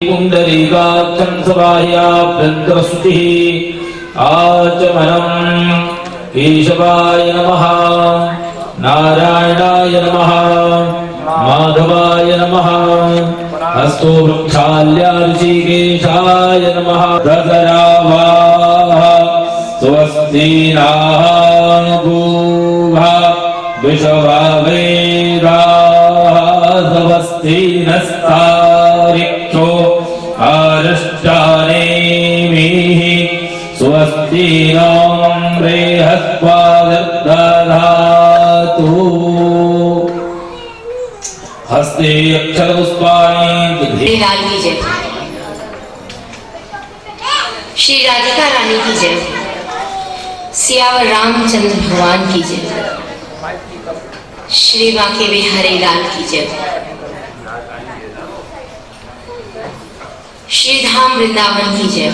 पुंडरीकाक्षं सबाह्याभ्यन्तरस्तुतिः आचमनम् केशवाय नमः नारायणाय नमः माधवाय नमः हस्तो वृक्षाल्या ऋषिकेशाय नमः दशरावाः स्वस्ति नः पूर्वा विश्ववेदाः स्वस्ति नस्तारिक्षो आरष्टानेमिः स्वस्ति नो बृहस्पतिर्दधातु हस्ते अक्षरपुष्पाणि श्री लाल की जय, श्री राधिका रानी की जय, सियावर रामचंद्र भगवान की जय, श्री बांके बिहारी लाल की जय, श्री धाम वृंदावन की जय,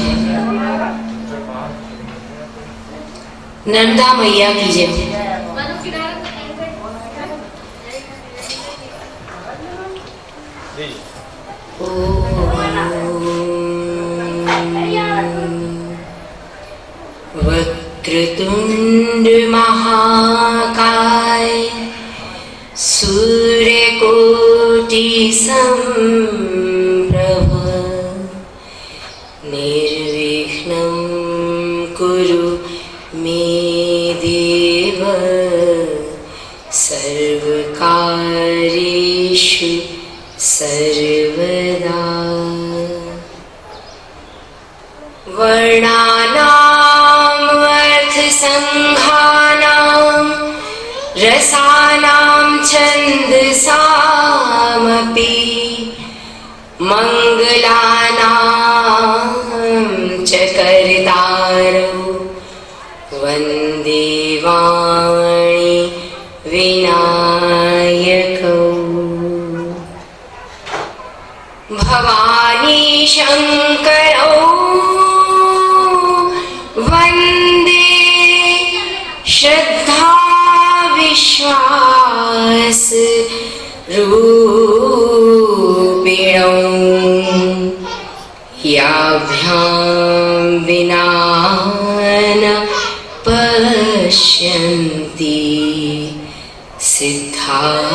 नर्मदा मैया की जय। वक्रतुंड महाकाय सूर्यकोटि समप्रभ निर्विघ्नं कुरु मे देव सर्वकार्येषु सर्वदा। वर्णानाम् अर्थसंघानां रसानां छन्दसामपि मङ्गलानां च कर्तारौ वन्दे वाणी विनायकौ। भवानी शंकरौ वन्दे श्रद्धा विश्वास रूपिणौ याभ्यां विना न पश्यन्ति सिद्धाः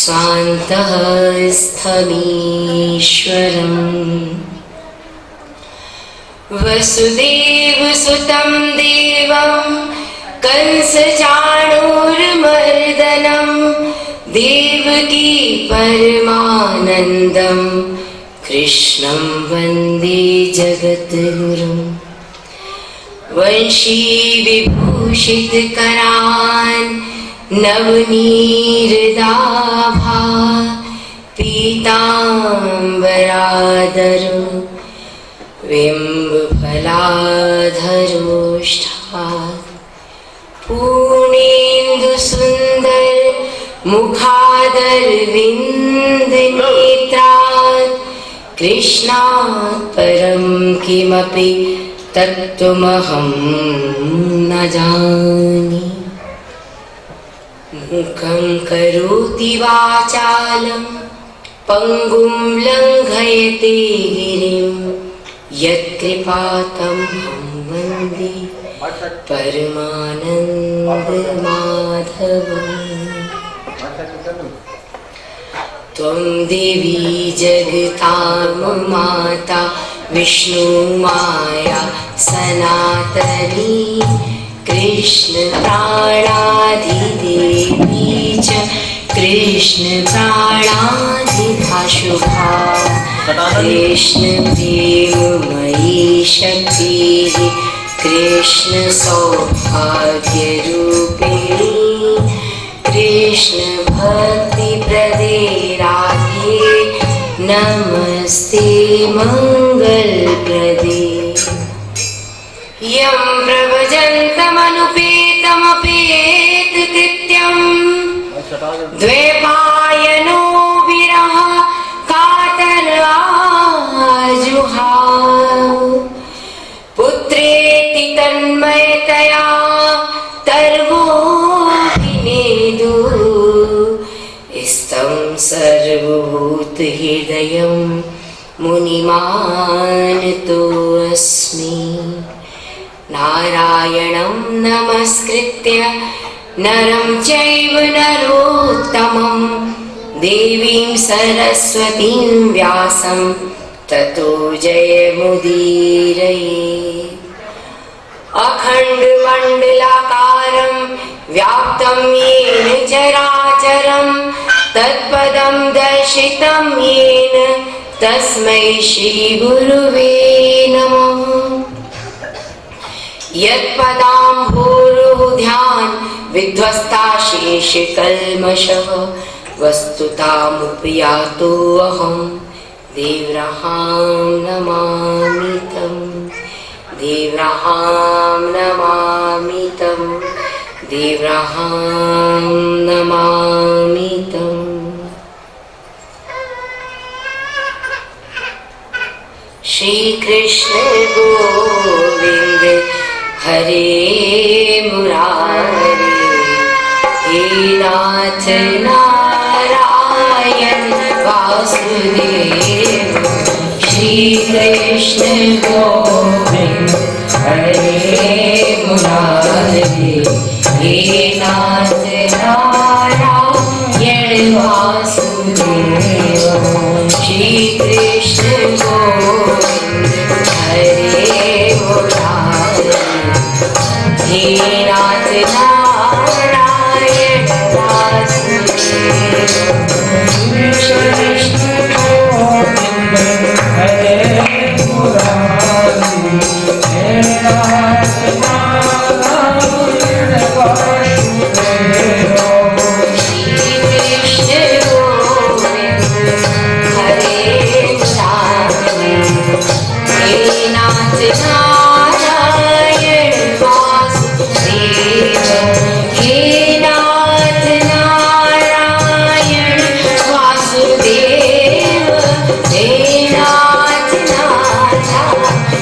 स्वान्तः स्थमीश्वरम्। वसुदेवसुतं देवं कंसचाणूरमर्दनं देवकी परमानन्दं कृष्णं वन्दे जगद्गुरुं। वंशी विभूषितकरान् नवनीरदाभा पीताम्बराधरो बिम्बफलाधरोष्ठात् पूर्णेन्दुसुन्दर मुखादरविन्दनेत्रात् कृष्णात् परं किमपि तत्त्वमहं न जाने। मूकं करोति वाचालं पङ्गुं लङ्घयते गिरिं यत्कृपातमहं वन्दे परमानन्दमाधवम्। त्वं देवी जगतां माता विष्णुमाया सनातनी कृष्ण प्राणाधिदेवी च कृष्ण प्राणाधिका शुभा कृष्ण प्रेममयी शक्तिः कृष्ण सौभाग्यरूपिणी कृष्ण भक्तिप्रदे राधे नमस्ते मंगलप्रदे। यं प्रव्रजन्तमनुपेतमपेतकृत्यं द्वैपायनो विरह कातराजुहाव पुत्रेति तन्मयतया तर्वोऽभिनेदु स्तं सर्वभूतहृदयं मुनिमानतो अस्मि। नारायणं नमस्कृत्य नरं चैव नरोत्तमं देवीं सरस्वतीं व्यासं ततो जयमुदीरये। अखण्डमण्डलाकारं व्याप्तं येन चराचरं तत्पदं दर्शितं येन तस्मै श्रीगुरुवे नमः। यत्पदाम्भोरुध्यान विध्वस्ताशेषकल्मषः वस्तुतामुपयातोऽहं देवरहां नमामि तं। देवरहां नमामि तं। देवरहां नमामि तं। श्री कृष्ण गोविंद हरे मुरारे, हे नाथ नारायण वासुदेव। श्री कृष्ण गोविंद हरे मुरारे, हे नाथ नारायण वासुदेव। श्री कृष्ण गोविंद हरे मुरारे, हे नाथ नारायण वासुदेव। श्री कृष्ण गोविंद हरे मुरारे, हे नाथ नारायण वासुदेव। श्री कृष्ण गोविंद हरे मुरारे, हे नाथ नारायण वासुदेव। हे नाथ नारायण वासुदेव। हे नाथ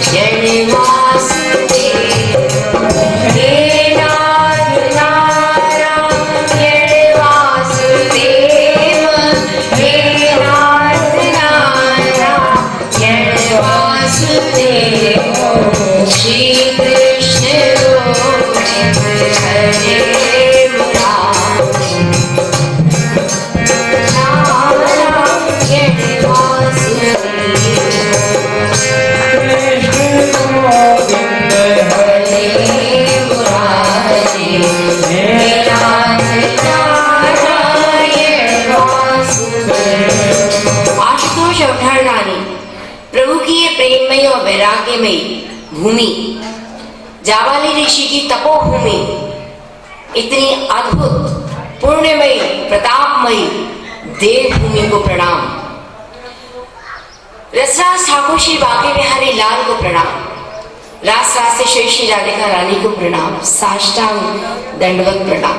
नारायण वासुदेव। हे नाथ नारायण वासुदेव। हे नाथ नारायण वासुदेव। श्री कृष्ण गोविंद हरे मुरारे, नारायण वासुदेव। कृष्ण गोविंद हरे मुरारे, हे नाथ नारायण वासुदेव। आशुतोष अवधारणानी प्रभु की ये प्रेममयी और वैराग्यमयी भूमि, जाबाली ऋषि की तपोभूमि, इतनी अद्भुत पुण्यमयी प्रतापमयी देवभूमि को प्रणाम। रसराज ठाकुर श्री बांके बिहारी लाल को प्रणाम। रास रास से श्री राधिका रानी को प्रणाम। साष्टांग दंडवत प्रणाम।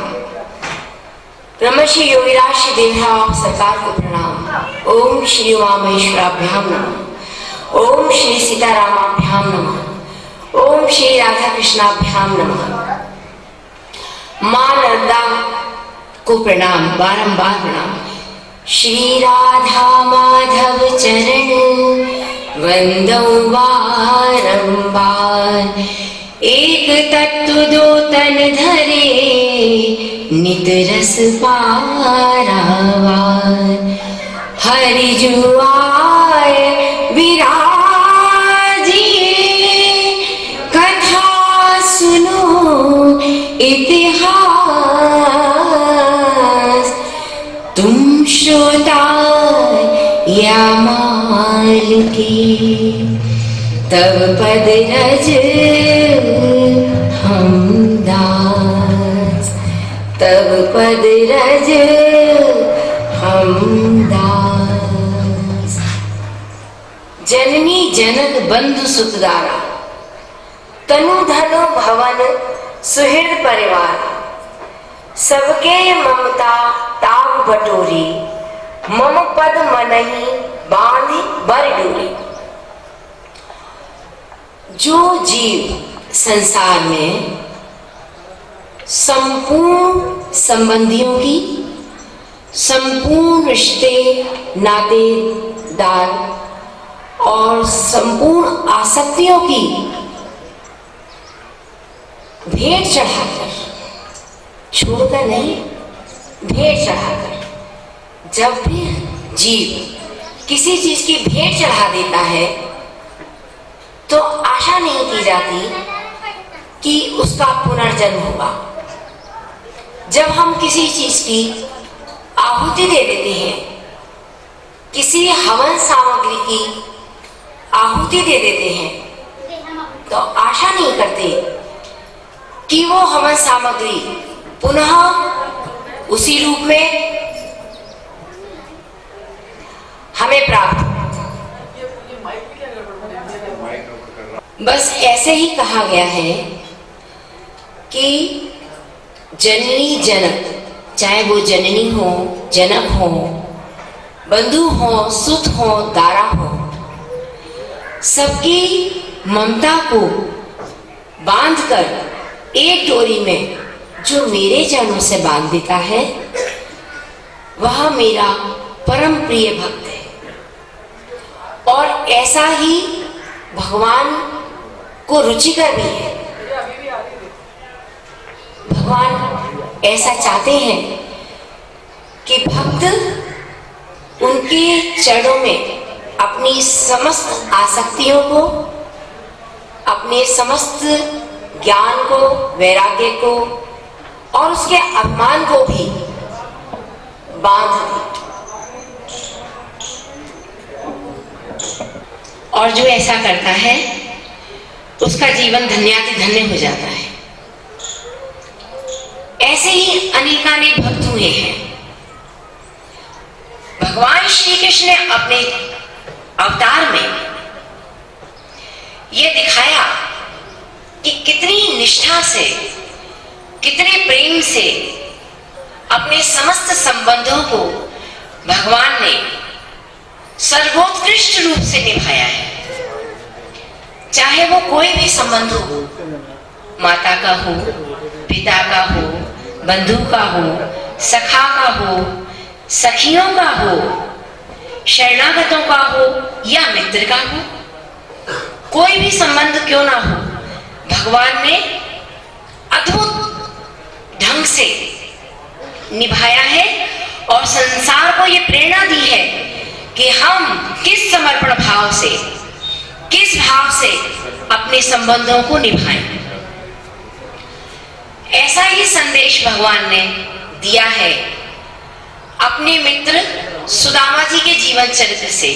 ब्रह्मश्री योगीराज श्री देवराव सरकार को प्रणाम। ओम श्री उमा महेश्वराभ्याम नमः। ओम श्री सीतारामाभ्याम नमः। ओम श्री राधा कृष्णाभ्याम नमः। मां नर्मदा को प्रणाम, बारंबार प्रणाम। श्री राधा माधव चरण वंदौ बारंबार। एक तत्व दो तन धरे नित रस पारावार। हरि जुआए विराजिए कथा सुनो इतिहास। तुम श्रोता या माल की तब पद रज हम दास। तब पद रज हम दास। जननी जनक बंधु सुतदारा, तनु धनु भवन सुहृद परिवार। सबके ममता ताव बटोरी, मम पद मनहि बांधि बर डोरी। जो जीव संसार में संपूर्ण संबंधियों की, संपूर्ण रिश्ते नातेदार और संपूर्ण आसक्तियों की भेंट चढ़ाकर, छोड़कर नहीं, भेंट चढ़ाकर, जब भी जीव किसी चीज की भेंट चढ़ा देता है तो आशा नहीं की जाती कि उसका पुनर्जन्म होगा। जब हम किसी चीज की आहुति दे देते हैं, किसी हवन सामग्री की आहुति दे देते हैं, तो आशा नहीं करते कि वो हवन सामग्री पुनः उसी रूप में हमें प्राप्त। बस ऐसे ही कहा गया है कि जननी जनक, चाहे वो जननी हो, जनक हो, बंधु हो, सुत हो, दारा हो, सबकी ममता को बांधकर एक डोरी में जो मेरे चरणों से बांध देता है, वह मेरा परम प्रिय भक्त है। और ऐसा ही भगवान को रुचिकर भी है। भगवान ऐसा चाहते हैं कि भक्त उनके चरणों में अपनी समस्त आसक्तियों को, अपने समस्त ज्ञान को, वैराग्य को और उसके अभिमान को भी बांध दे। और जो ऐसा करता है उसका जीवन धन्यातिधन्य हो जाता है। ऐसे ही अनेकानेक भक्त हुए हैं। भगवान श्री कृष्ण ने अपने अवतार में यह दिखाया कि कितनी निष्ठा से, कितने प्रेम से अपने समस्त संबंधों को भगवान ने सर्वोत्कृष्ट रूप से निभाया है। चाहे वो कोई भी संबंध हो, माता का हो, पिता का हो, बंधु का हो, सखा का हो, सखियों का हो, शरणागतों का हो या मित्र का हो, कोई भी संबंध क्यों ना हो, भगवान ने अद्भुत ढंग से निभाया है और संसार को ये प्रेरणा दी है कि हम किस समर्पण भाव से, किस भाव से अपने संबंधों को निभाएं। ऐसा ही संदेश भगवान ने दिया है अपने मित्र सुदामा जी के जीवन चरित्र से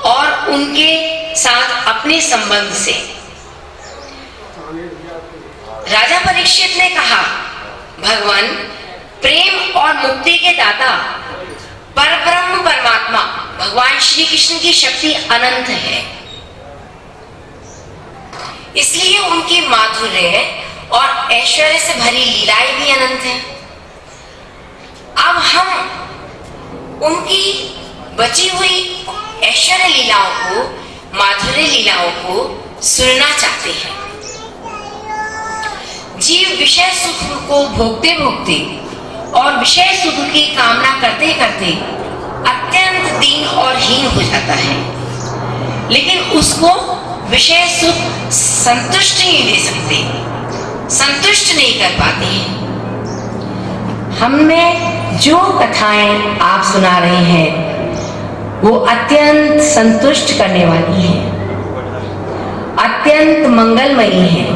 और उनके साथ अपने संबंध से। राजा परीक्षित ने कहा, भगवान प्रेम और मुक्ति के दाता परब्रह्म परमात्मा भगवान श्री कृष्ण की शक्ति अनंत है, इसलिए उनकी माधुर्य और ऐश्वर्य से भरी लीलाएं भी अनंत हैं। अब हम उनकी बची हुई ऐश्वर्य लीलाओं को, माधुर्य लीलाओं को सुनना चाहते हैं। जीव विषय सुख को भोगते भोगते और विषय सुख की कामना करते करते अत्यंत दीन और हीन हो जाता है, लेकिन उसको विषय सुख संतुष्ट नहीं दे सकते, संतुष्ट नहीं कर पाते हैं। हमने जो कथाएं आप सुना रहे हैं वो अत्यंत संतुष्ट करने वाली हैं, अत्यंत मंगलमयी हैं।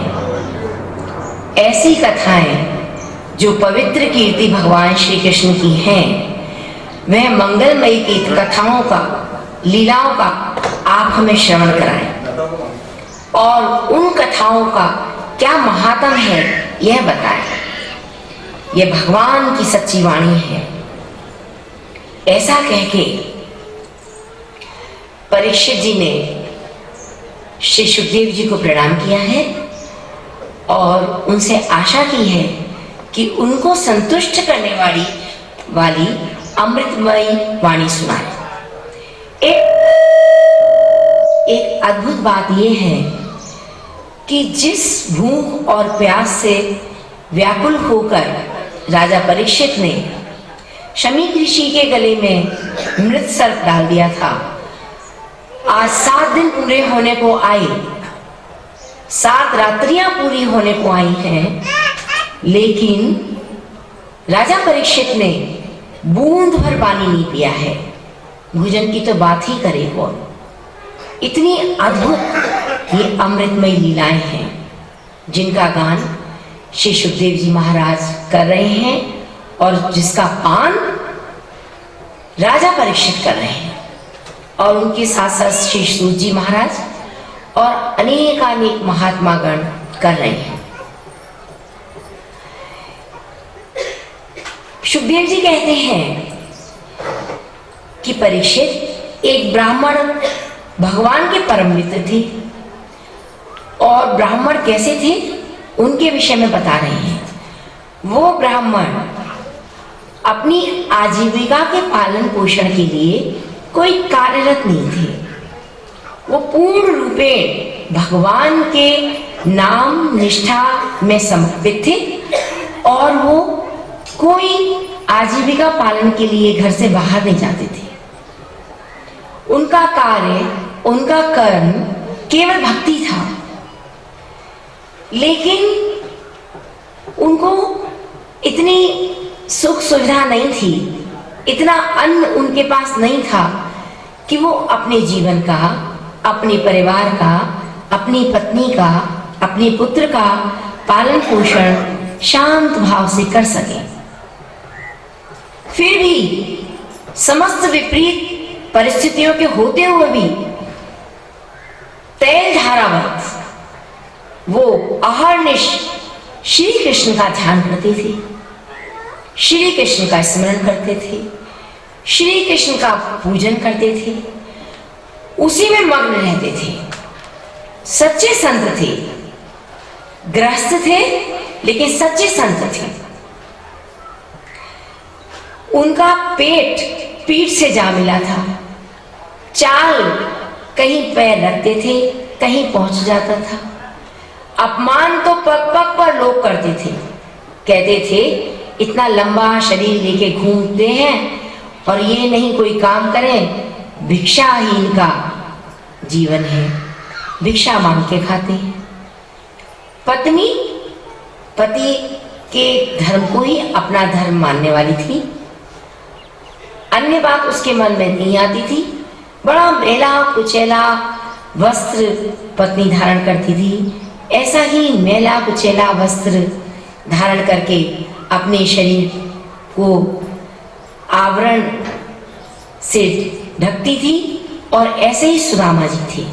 ऐसी कथाएं जो पवित्र कीर्ति भगवान श्री कृष्ण की हैं, वह मंगलमयी की कथाओं का, लीलाओं का आप हमें श्रवण कराएं और उन कथाओं का क्या महात्म है यह बताएं। यह भगवान की सच्ची वाणी है। ऐसा कहके परीक्षित जी ने श्री सुखदेव जी को प्रणाम किया है और उनसे आशा की है कि उनको संतुष्ट करने वाली अमृतमयी वाणी सुनाए। एक अद्भुत बात यह है कि जिस भूख और प्यास से व्याकुल होकर राजा परीक्षित ने शमी ऋषि के गले में मृत सर्प डाल दिया था, आज 7 दिन पूरे होने को आए, 7 रात्रियां पूरी होने को आई हैं, लेकिन राजा परीक्षित ने बूंद भर पानी नहीं पिया है। भोजन की तो बात ही करे कौन। इतनी अद्भुत ये अमृतमयी लीलाएं हैं जिनका गान श्री सुखदेव जी महाराज कर रहे हैं और जिसका पान राजा परीक्षित कर रहे हैं, और उनके साथ साथ श्री सूत जी महाराज और अनेकानेक महात्मा गण कर रहे हैं। सुखदेव जी कहते हैं कि परीक्षित एक ब्राह्मण भगवान के परम मित्र थे, और ब्राह्मण कैसे थे उनके विषय में बता रहे हैं। वो ब्राह्मण अपनी आजीविका के पालन पोषण के लिए कोई कार्यरत नहीं थे। वो पूर्ण रूपे भगवान के नाम निष्ठा में समर्पित थे, और वो कोई आजीविका पालन के लिए घर से बाहर नहीं जाते थे। उनका कार्य, उनका कर्म केवल भक्ति था, लेकिन उनको इतनी सुख सुविधा नहीं थी, इतना अन्न उनके पास नहीं था कि वो अपने जीवन का, अपने परिवार का, अपनी पत्नी का, अपने पुत्र का पालन पोषण शांत भाव से कर सके। फिर भी समस्त विपरीत परिस्थितियों के होते हुए भी तेल धारावत वो अहर्निश श्री कृष्ण का ध्यान करते थे, श्री कृष्ण का स्मरण करते थे, श्री कृष्ण का पूजन करते थे, उसी में मग्न रहते थे। सच्चे संत थे, गृहस्थ थे लेकिन सच्चे संत थे। उनका पेट पीठ से जा मिला था। चाल कहीं पैर रखते थे, कहीं पहुंच जाता था। अपमान तो पग पग पर लोग करते थे, कहते थे इतना लंबा शरीर लेके घूमते हैं और ये नहीं कोई काम करें, भिक्षाहीन का जीवन है, भिक्षा मांग के खाते हैं। पत्नी पति के धर्म को ही अपना धर्म मानने वाली थी, अन्य बात उसके मन में नहीं आती थी। बड़ा मेला कुचेला वस्त्र पत्नी धारण करती थी, ऐसा ही मेला कुचेला वस्त्र धारण करके अपने शरीर को आवरण से ढकती थी। और ऐसे ही सुदामा जी थे,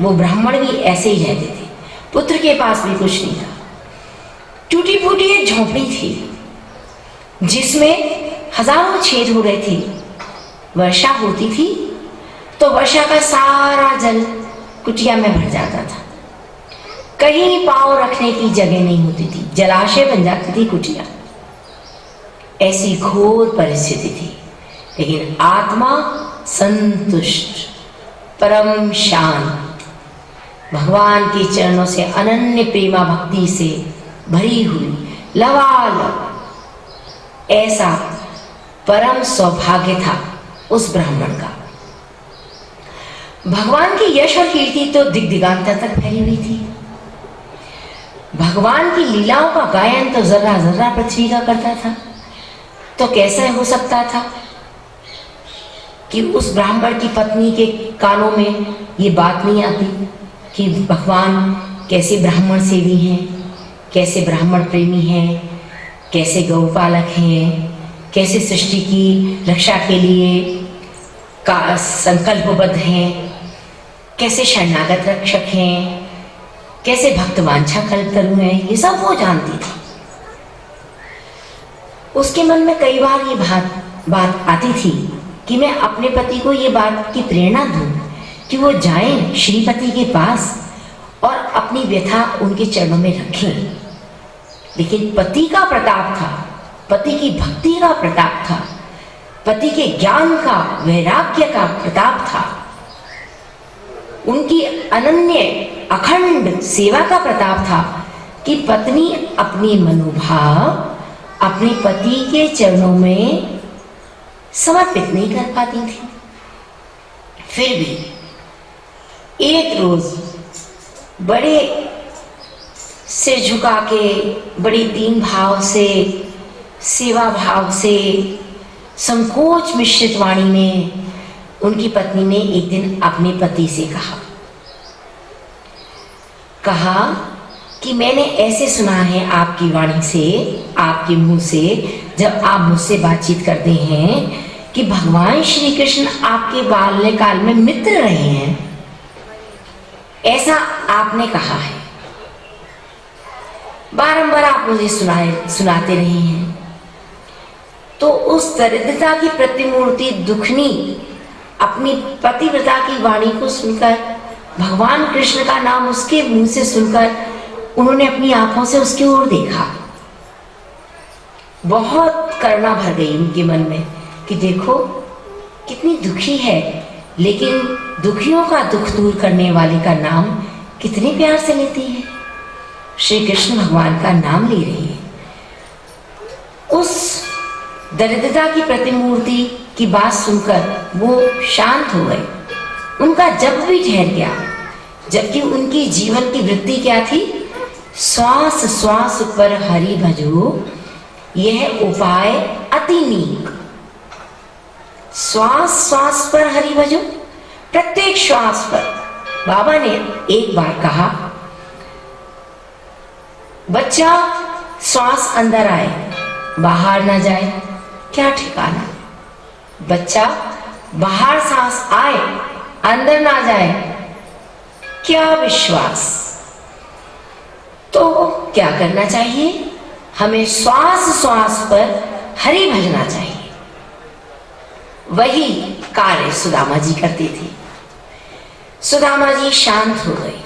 वो ब्राह्मण भी ऐसे ही रहते थे। पुत्र के पास भी कुछ नहीं था। टूटी फूटी एक झोंपड़ी थी जिसमें हजारों छेद हो रहे थे। वर्षा होती थी तो वर्षा का सारा जल कुटिया में भर जाता था। कहीं पांव रखने की जगह नहीं होती थी, जलाशय बन जाती थी कुटिया। ऐसी घोर परिस्थिति थी, लेकिन आत्मा संतुष्ट, परम शांत, भगवान के चरणों से अनन्य प्रेमा भक्ति से भरी हुई, लबालब ऐसा परम सौभाग्य था उस ब्राह्मण का। भगवान की यश और कीर्ति तो दिग्दिगांतर तक फैली हुई थी। भगवान की लीलाओं का गायन तो जर्रा जर्रा पृथ्वी का करता था। तो कैसे हो सकता था कि उस ब्राह्मण की पत्नी के कानों में ये बात नहीं आती कि भगवान कैसे ब्राह्मण सेवी हैं, कैसे ब्राह्मण प्रेमी हैं, कैसे गौपालक हैं, कैसे सृष्टि की रक्षा के लिए का संकल्पबद्ध हैं, कैसे शरणागत रक्षक हैं, कैसे भक्तवांछा कल्पतरु हैं, ये सब वो जानती थी। उसके मन में कई बार ये बात आती थी कि मैं अपने पति को ये बात की प्रेरणा दूं कि वो जाएं श्रीपति के पास और अपनी व्यथा उनके चरणों में रखें। लेकिन पति का प्रताप था, पति की भक्ति का प्रताप था, पति के ज्ञान का, वैराग्य का प्रताप था, उनकी अनन्य अखंड सेवा का प्रताप था कि पत्नी अपनी मनोभाव अपने पति के चरणों में समर्पित नहीं कर पाती थी। फिर भी एक रोज बड़े सिर झुका के, बड़ी दीन भाव से, सेवा भाव से, संकोच मिश्रित वाणी में उनकी पत्नी ने एक दिन अपने पति से कहा कि मैंने ऐसे सुना है आपकी वाणी से, आपके मुंह से, जब आप मुझसे बातचीत करते हैं कि भगवान श्री कृष्ण आपके बाल्यकाल में मित्र रहे हैं, ऐसा आपने कहा है। बारंबार आप मुझे सुनाते रहे हैं। तो उस दरिद्रता की प्रतिमूर्ति दुखनी अपनी पतिव्रता की वाणी को सुनकर, भगवान कृष्ण का नाम उसके मुंह से सुनकर, उन्होंने अपनी आंखों से उसकी ओर देखा। बहुत करुणा भर गई उनके मन में कि देखो कितनी दुखी है, लेकिन दुखियों का दुख दूर करने वाले का नाम कितने प्यार से लेती है। श्री कृष्ण भगवान का नाम ले रही है। उस दरिद्रता की प्रतिमूर्ति की बात सुनकर वो शांत हो गए, उनका जप भी ठहर गया, जबकि उनकी जीवन की वृत्ति क्या थी? श्वास श्वास पर हरि भजो, यह उपाय अति नीक। श्वास श्वास पर हरि भजो, प्रत्येक श्वास पर। बाबा ने एक बार कहा, बच्चा श्वास अंदर आए बाहर ना जाए, क्या ठिकाना। बच्चा बाहर सांस आए अंदर ना जाए, क्या विश्वास। तो क्या करना चाहिए? हमें श्वास श्वास पर हरि भजना चाहिए। वही कार्य सुदामा जी करते थे। सुदामा जी शांत हो गए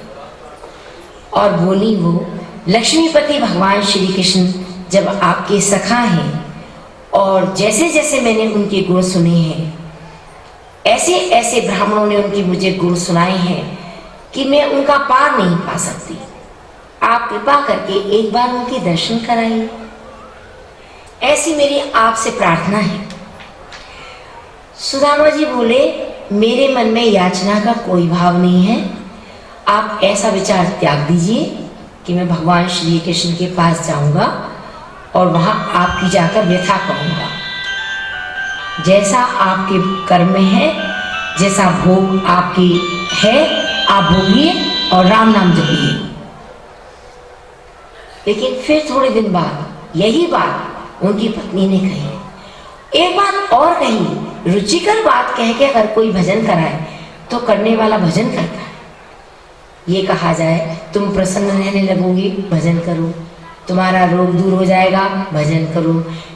और बोली, वो लक्ष्मीपति भगवान श्री कृष्ण जब आपके सखा हैं और जैसे जैसे मैंने उनके गुण सुने हैं, ऐसे ऐसे ब्राह्मणों ने उनके मुझे गुण सुनाए हैं कि मैं उनका पार नहीं पा सकती। आप कृपा करके एक बार उनके दर्शन कराइए, ऐसी मेरी आपसे प्रार्थना है। सुदामा जी बोले, मेरे मन में याचना का कोई भाव नहीं है। आप ऐसा विचार त्याग दीजिए कि मैं भगवान श्री कृष्ण के पास जाऊंगा और वहां आपकी जाकर व्यथा कहूंगा। जैसा आपके कर्म में है, जैसा भोग आपकी है, आप भोगिए और राम नाम जपिए। लेकिन फिर थोड़े दिन बाद यही बात उनकी पत्नी ने कही। एक बात और कही, रुचिकर बात कह के अगर कोई भजन कराए तो करने वाला भजन करता है। ये कहा जाए, तुम प्रसन्न रहने लगोगी, भजन करो, तुम्हारा रोग दूर हो जाएगा, भजन करो,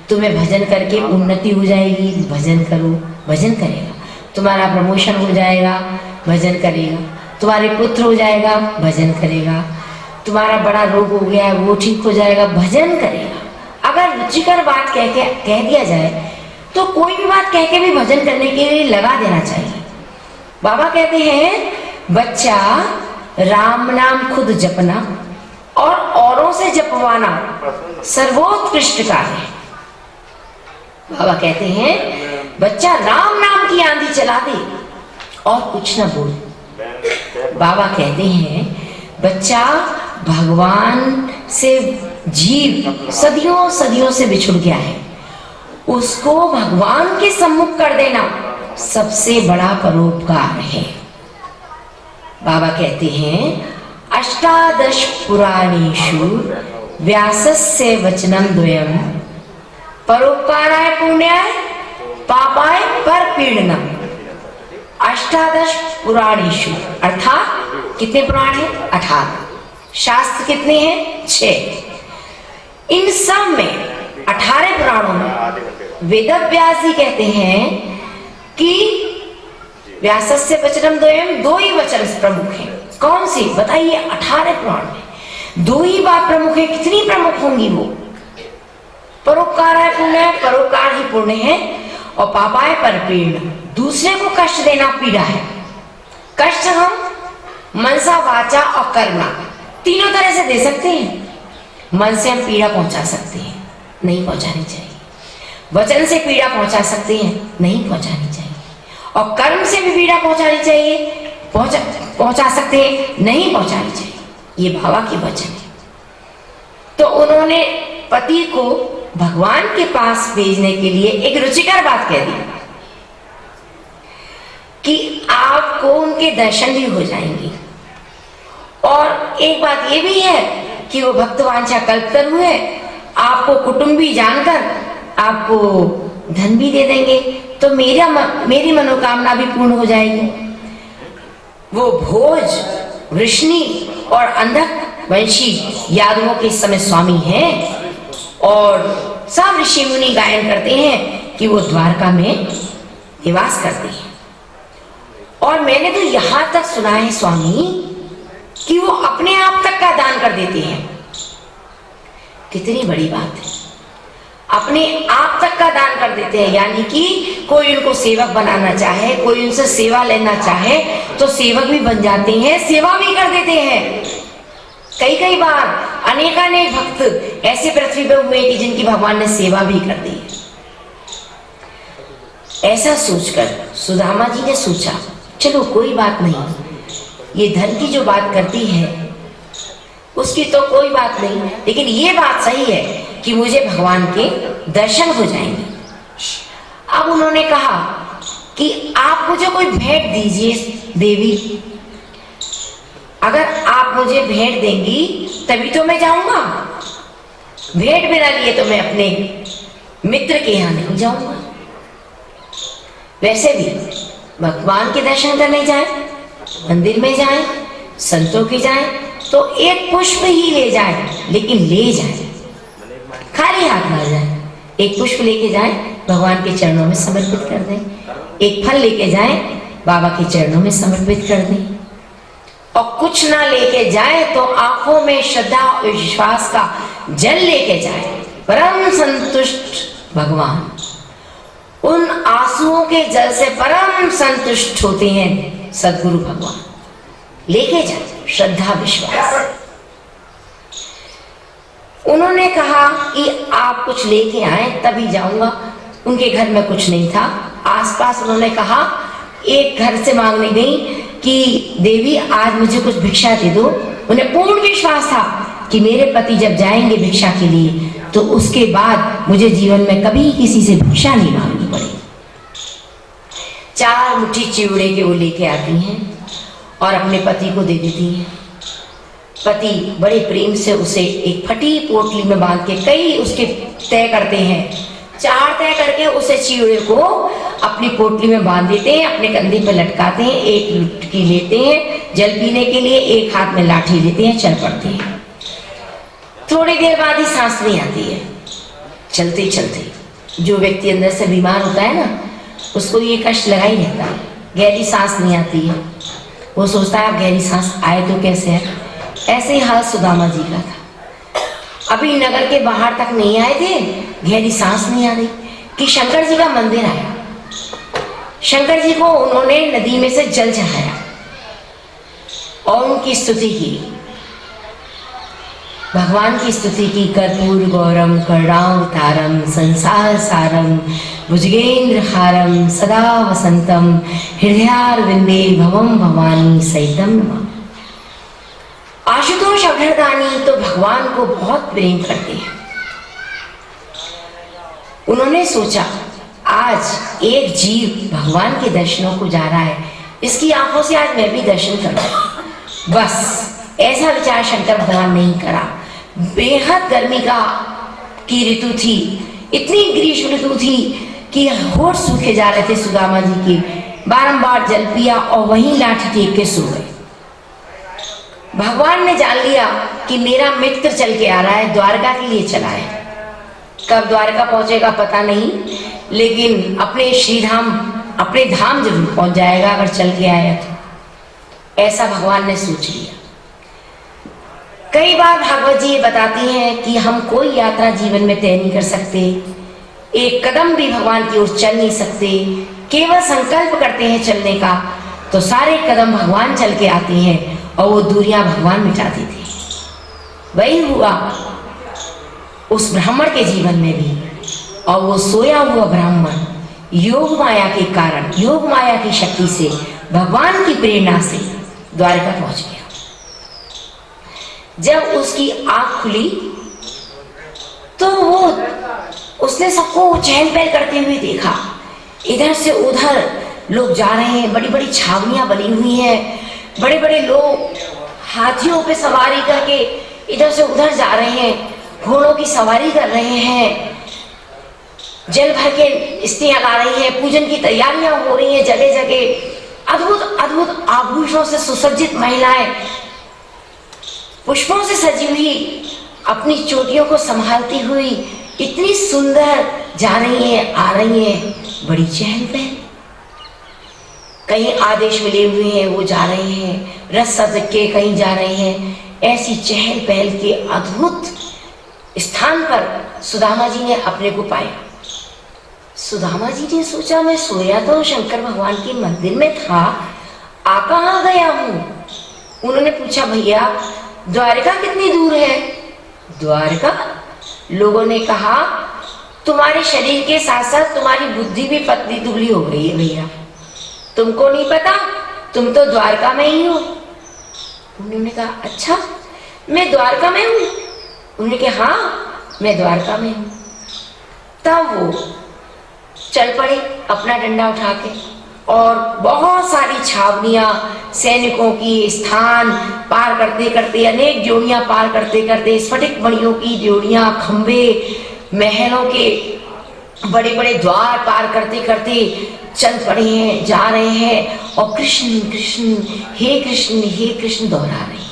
तुम्हें भजन करके उन्नति हो जाएगी, भजन करो, भजन करेगा, तुम्हारा प्रमोशन हो जाएगा, भजन करेगा, तुम्हारे पुत्र हो जाएगा, भजन करेगा, तुम्हारा बड़ा रोग हो गया है वो ठीक हो जाएगा, भजन करेगा। अगर रुचिकर बात कह दिया जाए तो कोई भी बात कह के भी भजन करने के लिए लगा देना चाहिए। बाबा कहते हैं, बच्चा राम नाम खुद जपना और औरों से जपवाना सर्वोत्कृष्ट कार्य है। बाबा कहते हैं, बच्चा राम नाम की आंधी चला दे और कुछ ना बोल। बाबा कहते हैं, बच्चा भगवान से जीव सदियों सदियों से बिछुड़ गया है, उसको भगवान के सम्मुख कर देना सबसे बड़ा परोपकार है। बाबा कहते हैं, अष्टादश पुराणेषु व्यासस्य वचनम द्वयम परोपकाराय पुण्याय पापाय परपीडनम। अष्टादश पुराणेषु अर्थात कितने पुराण हैं? 18। शास्त्र कितने हैं? 6। इन सब में 18 पुराणों में वेदव्यास जी कहते हैं कि व्यासस्य वचनम द्वयम, 2 ही वचन प्रमुख हैं। कौन सी बताइए? 18 पुराण में 2 ही बात प्रमुख है। कितनी प्रमुख होंगी वो? परोपकार है पुण्य, परोपकार ही पुण्य है, और पापाय परपीड़न, दूसरे को कष्ट देना पीड़ा है। कष्ट हम मनसा वाचा और कर्मणा तीनों तरह से दे सकते हैं। मन से हम पीड़ा पहुंचा सकते हैं, नहीं पहुंचानी चाहिए। वचन से पीड़ा पहुंचा सकते हैं, नहीं पहुंचानी चाहिए। और कर्म से भी पीड़ा पहुंचानी चाहिए, पहुंचा सकते हैं, नहीं पहुंचानी चाहिए, ये बाबा के वचन है। तो उन्होंने पति को भगवान के पास भेजने के लिए एक रुचिकर बात कह दी कि आपको उनके दर्शन भी हो जाएंगे, और एक बात ये भी है कि वो भक्तवांछा कल्पतरु है, आपको कुटुंबी जानकर आपको धन भी दे देंगे, तो मेरी मनोकामना भी पूर्ण हो जाएगी। वो भोज, वृष्णि और अंधक वंशी यादवों के इस समय स्वामी हैं, और सब ऋषि मुनि गायन करते हैं कि वो द्वारका में निवास करते हैं। और मैंने तो यहां तक सुना है स्वामी कि वो अपने आप तक का दान कर देते हैं। कितनी बड़ी बात है, अपने आप तक का दान कर देते हैं। यानी कि कोई उनको सेवक बनाना चाहे, कोई उनसे सेवा लेना चाहे तो सेवक भी बन जाते हैं, सेवा भी कर देते हैं। कई बार अनेकानेक भक्त ऐसे पृथ्वी पर हुए कि जिनकी भगवान ने सेवा भी कर दी। ऐसा सोचकर सुदामा जी ने सोचा, चलो कोई बात नहीं, ये धन की जो बात करती है उसकी तो कोई बात नहीं, लेकिन ये बात सही है कि मुझे भगवान के दर्शन हो जाएंगे। अब उन्होंने कहा कि आप मुझे कोई भेंट दीजिए देवी, अगर आप मुझे भेंट देंगी तभी तो मैं जाऊंगा, भेंट बिना लिए तो मैं अपने मित्र के यहाँ नहीं जाऊंगा। वैसे भी भगवान के दर्शन करने जाए, मंदिर में जाए, संतों के जाए तो एक पुष्प ही ले जाए, लेकिन ले जाए, खाली हाथ ना जाए। एक पुष्प लेके जाए, भगवान के चरणों में समर्पित कर दें। एक फल लेके जाए, बाबा के चरणों में समर्पित कर दें। और कुछ ना लेके जाए तो आंखों में श्रद्धा और विश्वास का जल लेके जाए। परम संतुष्ट भगवान उन आंसुओं के जल से परम संतुष्ट होते हैं। सद्गुरु भगवान लेके जाए श्रद्धा विश्वास। उन्होंने कहा कि आप कुछ लेके आए तभी जाऊंगा। उनके घर में कुछ नहीं था। आसपास उन्होंने कहा, एक घर से मांगने गई कि देवी आज मुझे कुछ भिक्षा दे दो। उन्हें पूर्ण विश्वास था कि मेरे पति जब जाएंगे भिक्षा के लिए तो उसके बाद मुझे जीवन में कभी किसी से भिक्षा नहीं मांगनी पड़ेगी। 4 मुट्ठी चिवड़े के वो लेके आती हैं और अपने पति को दे देती हैं। पति बड़े प्रेम से उसे एक फटी पोटली में बांध के कई उसके तय करते हैं। 4 तय करके उसे चिवड़े को अपनी पोटली में बांध देते हैं, अपने कंधे पर लटकाते हैं। एक लुटकी लेते हैं जल पीने के लिए, एक हाथ में लाठी लेते हैं, चल पड़ते हैं। थोड़ी देर बाद ही सांस नहीं आती है। चलते चलते जो व्यक्ति अंदर से बीमार होता है ना, उसको ये कष्ट लगा ही रहता है, गहरी सांस नहीं आती है। वो सोचता है अब गहरी सांस आए तो कैसे है। ऐसे ही हाल सुदामा जी का था। अभी नगर के बाहर तक नहीं आए थे, गहरी सांस नहीं आ रही कि शंकर जी का मंदिर आया। शंकर जी को उन्होंने नदी में से जल चढ़ाया और उनकी स्तुति की, भगवान की स्तुति की। कर्पूर गौरम करुणावतारम संसार सारम भुजगेंद्र हारम सदा वसंतम हृदयारविंदे भवम भवानी सहितम नमः। आशुतोष अभरदानी तो भगवान को बहुत प्रेम करते हैं। उन्होंने सोचा आज एक जीव भगवान के दर्शनों को जा रहा है, इसकी आंखों से आज मैं भी दर्शन करूं। बस ऐसा विचार शंकर भगवान नहीं करा। बेहद गर्मी की ऋतु थी, इतनी ग्रीष्म ऋतु थी कि होठ सूखे जा रहे थे सुदामा जी के। बारंबार जल पिया और वहीं लाठी टेक के सो गए। भगवान ने जान लिया कि मेरा मित्र चल के आ रहा है, द्वारका के लिए चला है। कब द्वारका पहुंचेगा पता नहीं, लेकिन अपने श्रीधाम अपने धाम जरूर पहुंच जाएगा अगर चल के आया तो। ऐसा भगवान ने सोच लिया। कई बार भागवत जी ये बताती हैं कि हम कोई यात्रा जीवन में तय नहीं कर सकते, एक कदम भी भगवान की ओर चल नहीं सकते। केवल संकल्प करते हैं चलने का तो सारे कदम भगवान चल के आते हैं और वो दूरियां भगवान मिटा देते हैं। वही हुआ उस ब्राह्मण के जीवन में भी। और वो सोया हुआ ब्राह्मण योग माया के कारण, योग माया की शक्ति से भगवान की प्रेरणा से द्वारका पहुंच गया। जब उसकी आंख खुली तो उसने सबको चहल पहल करते हुए देखा। इधर से उधर लोग जा रहे हैं, बड़ी बड़ी छावनियां बनी हुई हैं, बड़े बड़े लोग हाथियों पे सवारी करके इधर से उधर जा रहे हैं, घोड़ों की सवारी कर रहे हैं, जल भर के स्त्रियां ला रही हैं, पूजन की तैयारियां हो रही हैं, जगह जगह अद्भुत अद्भुत आभूषणों से सुसज्जित महिलाएं पुष्पों से सजी हुई अपनी चोटियों को संभालती हुई इतनी सुंदर जा रही हैं, आ रही हैं, बड़ी चहल पहल। कहीं आदेश मिले हुए हैं वो जा रहे हैं, रथ सज के कहीं जा रहे हैं। ऐसी चहल पहल के अद्भुत स्थान पर सुदामा जी ने अपने को पाया। सुदामा जी ने सोचा मैं सोया तो शंकर भगवान के मंदिर में था, आ कहाँ गया हूँ। उन्होंने पूछा भैया द्वारका कितनी दूर है। द्वारका, लोगों ने कहा तुम्हारे शरीर के साथ साथ तुम्हारी बुद्धि भी पतली दुबली हो गई है भैया, तुमको नहीं पता, तुम तो द्वारका में ही हो। उन्होंने कहा अच्छा मैं द्वारका में हूँ। उन्होंने कहा हाँ मैं द्वारका में हूँ। तब वो चल पड़े अपना डंडा उठा के, और बहुत सारी छावनियां, सैनिकों की स्थान पार करते करते, अनेक जोड़ियां पार करते करते, स्फटिक मणियों की जोड़ियां, खंबे, महलों के बड़े बड़े द्वार पार करते करते चल पड़े हैं, जा रहे हैं, और कृष्ण कृष्ण हे कृष्ण दोहरा रहे हैं।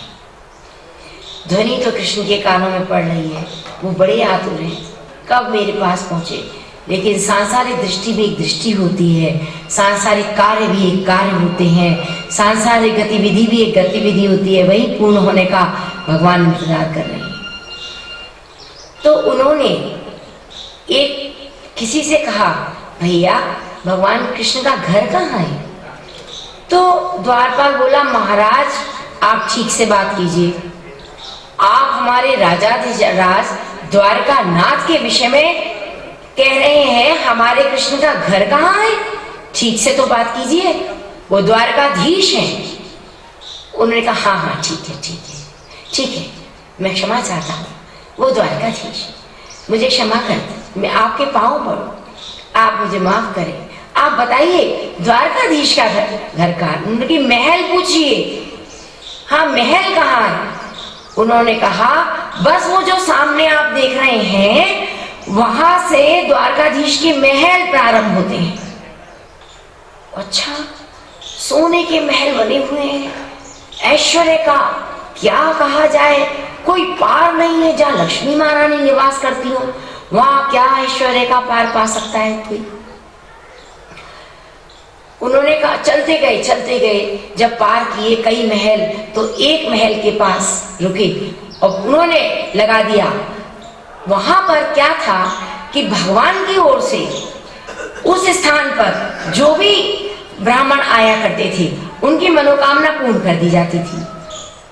ध्वनि तो कृष्ण के कानों में पड़ रही है। वो बड़े आतुर हैं कब मेरे पास पहुंचे। लेकिन सांसारिक दृष्टि भी एक दृष्टि होती है, सांसारिक कार्य भी एक कार्य होते हैं, सांसारिक गतिविधि भी एक गतिविधि होती है, वही पूर्ण होने का भगवान इंतजार कर रहे हैं। तो उन्होंने एक किसी से कहा भैया भगवान कृष्ण का घर कहाँ है। तो द्वारपाल बोला महाराज आप ठीक से बात कीजिए, आप हमारे राजाधिराज द्वारका नाथ के विषय में कह रहे हैं, हमारे कृष्ण का घर कहाँ है, ठीक से तो बात कीजिए, वो द्वारकाधीश हैं। उन्होंने कहा हाँ हाँ ठीक है मैं क्षमा चाहता हूँ, वो द्वारकाधीश, मुझे क्षमा कर, मैं आपके पाँव पड़ूं, आप मुझे माफ करें। आप बताइए द्वारकाधीश का घर कहाँ। उनकी महल पूछिए, हाँ महल कहाँ है। उन्होंने कहा बस वो जो सामने आप देख रहे हैं वहां से द्वारकाधीश के महल प्रारंभ होते हैं। अच्छा सोने के महल बने हुए हैं, ऐश्वर्य का क्या कहा जाए, कोई पार नहीं है। जहाँ लक्ष्मी महारानी निवास करती हो वहां क्या ऐश्वर्य का पार पा सकता है कोई। उन्होंने कहा चलते गए, जब पार किए कई महल तो एक महल के पास रुके और उन्होंने लगा दिया। वहां पर क्या था कि भगवान की ओर से उस स्थान पर जो भी ब्राह्मण आया करते थे उनकी मनोकामना पूर्ण कर दी जाती थी।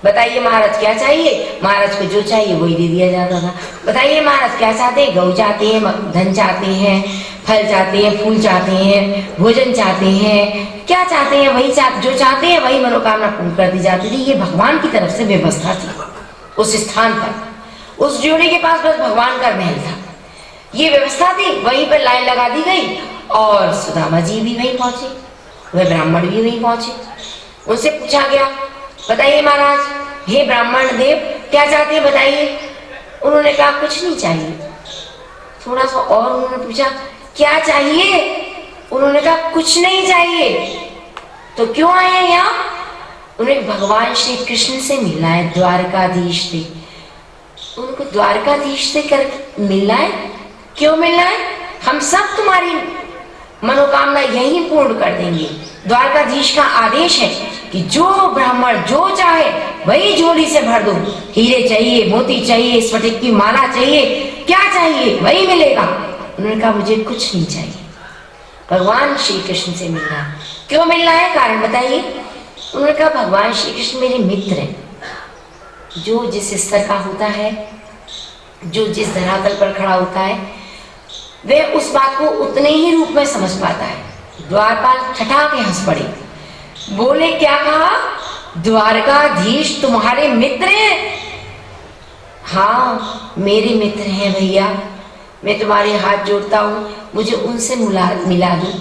बताइए महाराज क्या चाहिए, महाराज को जो चाहिए वही दे दिया जाता था। बताइए महाराज क्या चाहते हैं, गौ चाहते हैं, धन चाहते हैं, फल चाहते हैं, फूल चाहते हैं, भोजन चाहते हैं, क्या चाहते हैं वही जो चाहते हैं वही मनोकामना पूर्ण कर दी जाती थी। ये भगवान की तरफ से व्यवस्था थी। उस स्थान पर उस जोड़ी के पास बस भगवान का महल था, ये व्यवस्था थी। वहीं पर लाइन लगा दी गई और सुदामा जी भी वहीं पहुंचे, वह ब्राह्मण भी वहीं पहुंचे। उनसे पूछा गया बताइए महाराज, हे ब्राह्मण देव क्या चाहते हैं बताइए। उन्होंने कहा कुछ नहीं चाहिए। थोड़ा सा और उन्होंने पूछा क्या चाहिए। उन्होंने कहा कुछ नहीं चाहिए। तो क्यों आए हैं यहाँ। उन्हें भगवान श्री कृष्ण से मिलना है, द्वारकाधीश से। उनको द्वारकाधीश से कर मिलना है। क्यों मिलना है, हम सब तुम्हारी मनोकामना यही पूर्ण कर देंगे। द्वारकाधीश का आदेश है कि जो ब्राह्मण जो चाहे वही झोली से भर दो, हीरे चाहिए, मोती चाहिए, स्फटिक की माला चाहिए, क्या चाहिए वही मिलेगा। उन्होंने कहा मुझे कुछ नहीं चाहिए, भगवान श्री कृष्ण से मिलना है। क्यों मिलना है, कारण बताइए। उन्होंने कहा भगवान श्री कृष्ण मेरे मित्र हैं। जो जिस स्तर का होता है, जो जिस धरातल पर खड़ा होता है, वह उस बात को उतने ही रूप में समझ पाता है। द्वारपाल ठठा के हंस पड़े। बोले क्या कहा? द्वारकाधीश तुम्हारे मित्र हैं? हाँ मेरे मित्र हैं भैया, मैं तुम्हारे हाथ जोड़ता हूँ, मुझे उनसे मिला दो।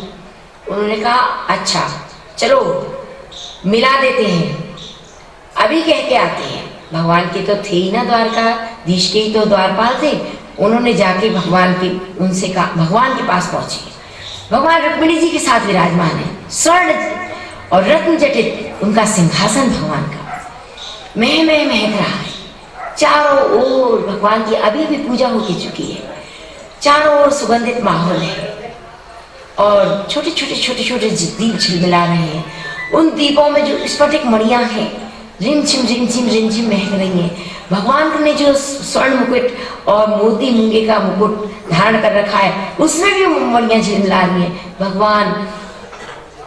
उन्होंने कहा अच्छा चलो मिला देते हैं, अभी कह के आते हैं। भगवान के तो थे ही ना, द्वारकाधीश के ही तो द्वारपाल थे। उन्होंने जाके भगवान के उनसे कहा, भगवान के पास पहुंचे। भगवान रुक्मिणी जी के साथ विराजमान है, स्वर्ण और रत्न जटित उनका सिंहासन भगवान का महक रहा है। चारों ओर भगवान की अभी भी पूजा हो चुकी है, चारों ओर सुगंधित माहौल है और छोटे छोटे दीप झिलमिला रहे हैं। उन दीपों में जो स्फटिक मणियां हैं रिमझिम महक रही हैं। भगवान ने जो स्वर्ण मुकुट और मोती मूंगे का मुकुट धारण कर रखा है उसमें भी मणियां झिलमिला रही हैं। भगवान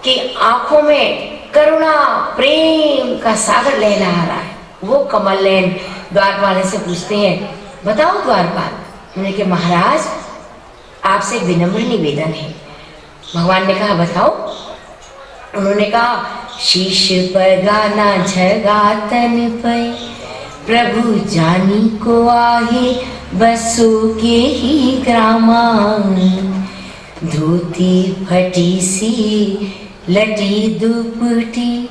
की आंखों में करुणा प्रेम का सागर लहरा रहा है। वो कमल नयन द्वारपाल से पूछते हैं, बताओ द्वारपाल। उन्होंने कहा महाराज आपसे विनम्र निवेदन है। भगवान ने कहा बताओ। उन्होंने कहा शीश पर गाना झगातन पे, प्रभु जानी को आहे बसो के ही ग्रामा। धोती फटी सी लटी दुपटी,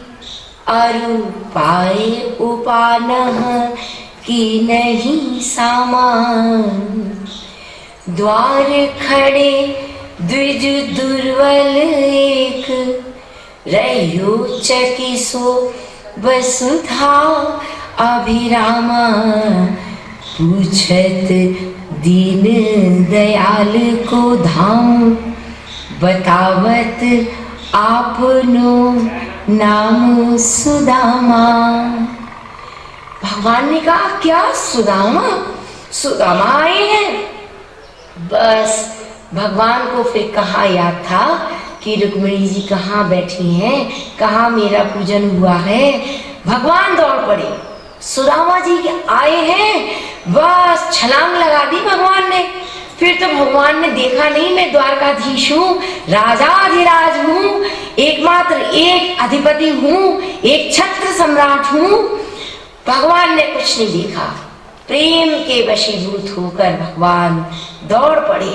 अरु पाए उपान की नहीं सामान। द्वार खड़े द्विज दुर्बल एक, रह्यो चकिसो वसुधा अभिरामा। पूछत दीन दयाल को धाम, बतावत आपनो नाम सुदामा। भगवान ने कहा क्या सुदामा? सुदामा आए हैं? बस भगवान को फिर कहाँ याद था कि रुक्मिणी जी कहाँ बैठी हैं, कहाँ मेरा पूजन हुआ है। भगवान दौड़ पड़े, सुदामा जी के आए हैं, बस छलांग लगा दी भगवान ने। फिर तो भगवान ने देखा नहीं मैं द्वारकाधीश हूँ, राजाधिराज हूँ, एकमात्र एक अधिपति हूँ, एक छत्र सम्राट हूँ। भगवान ने कुछ नहीं देखा, प्रेम के वशीभूत होकर भगवान दौड़ पड़े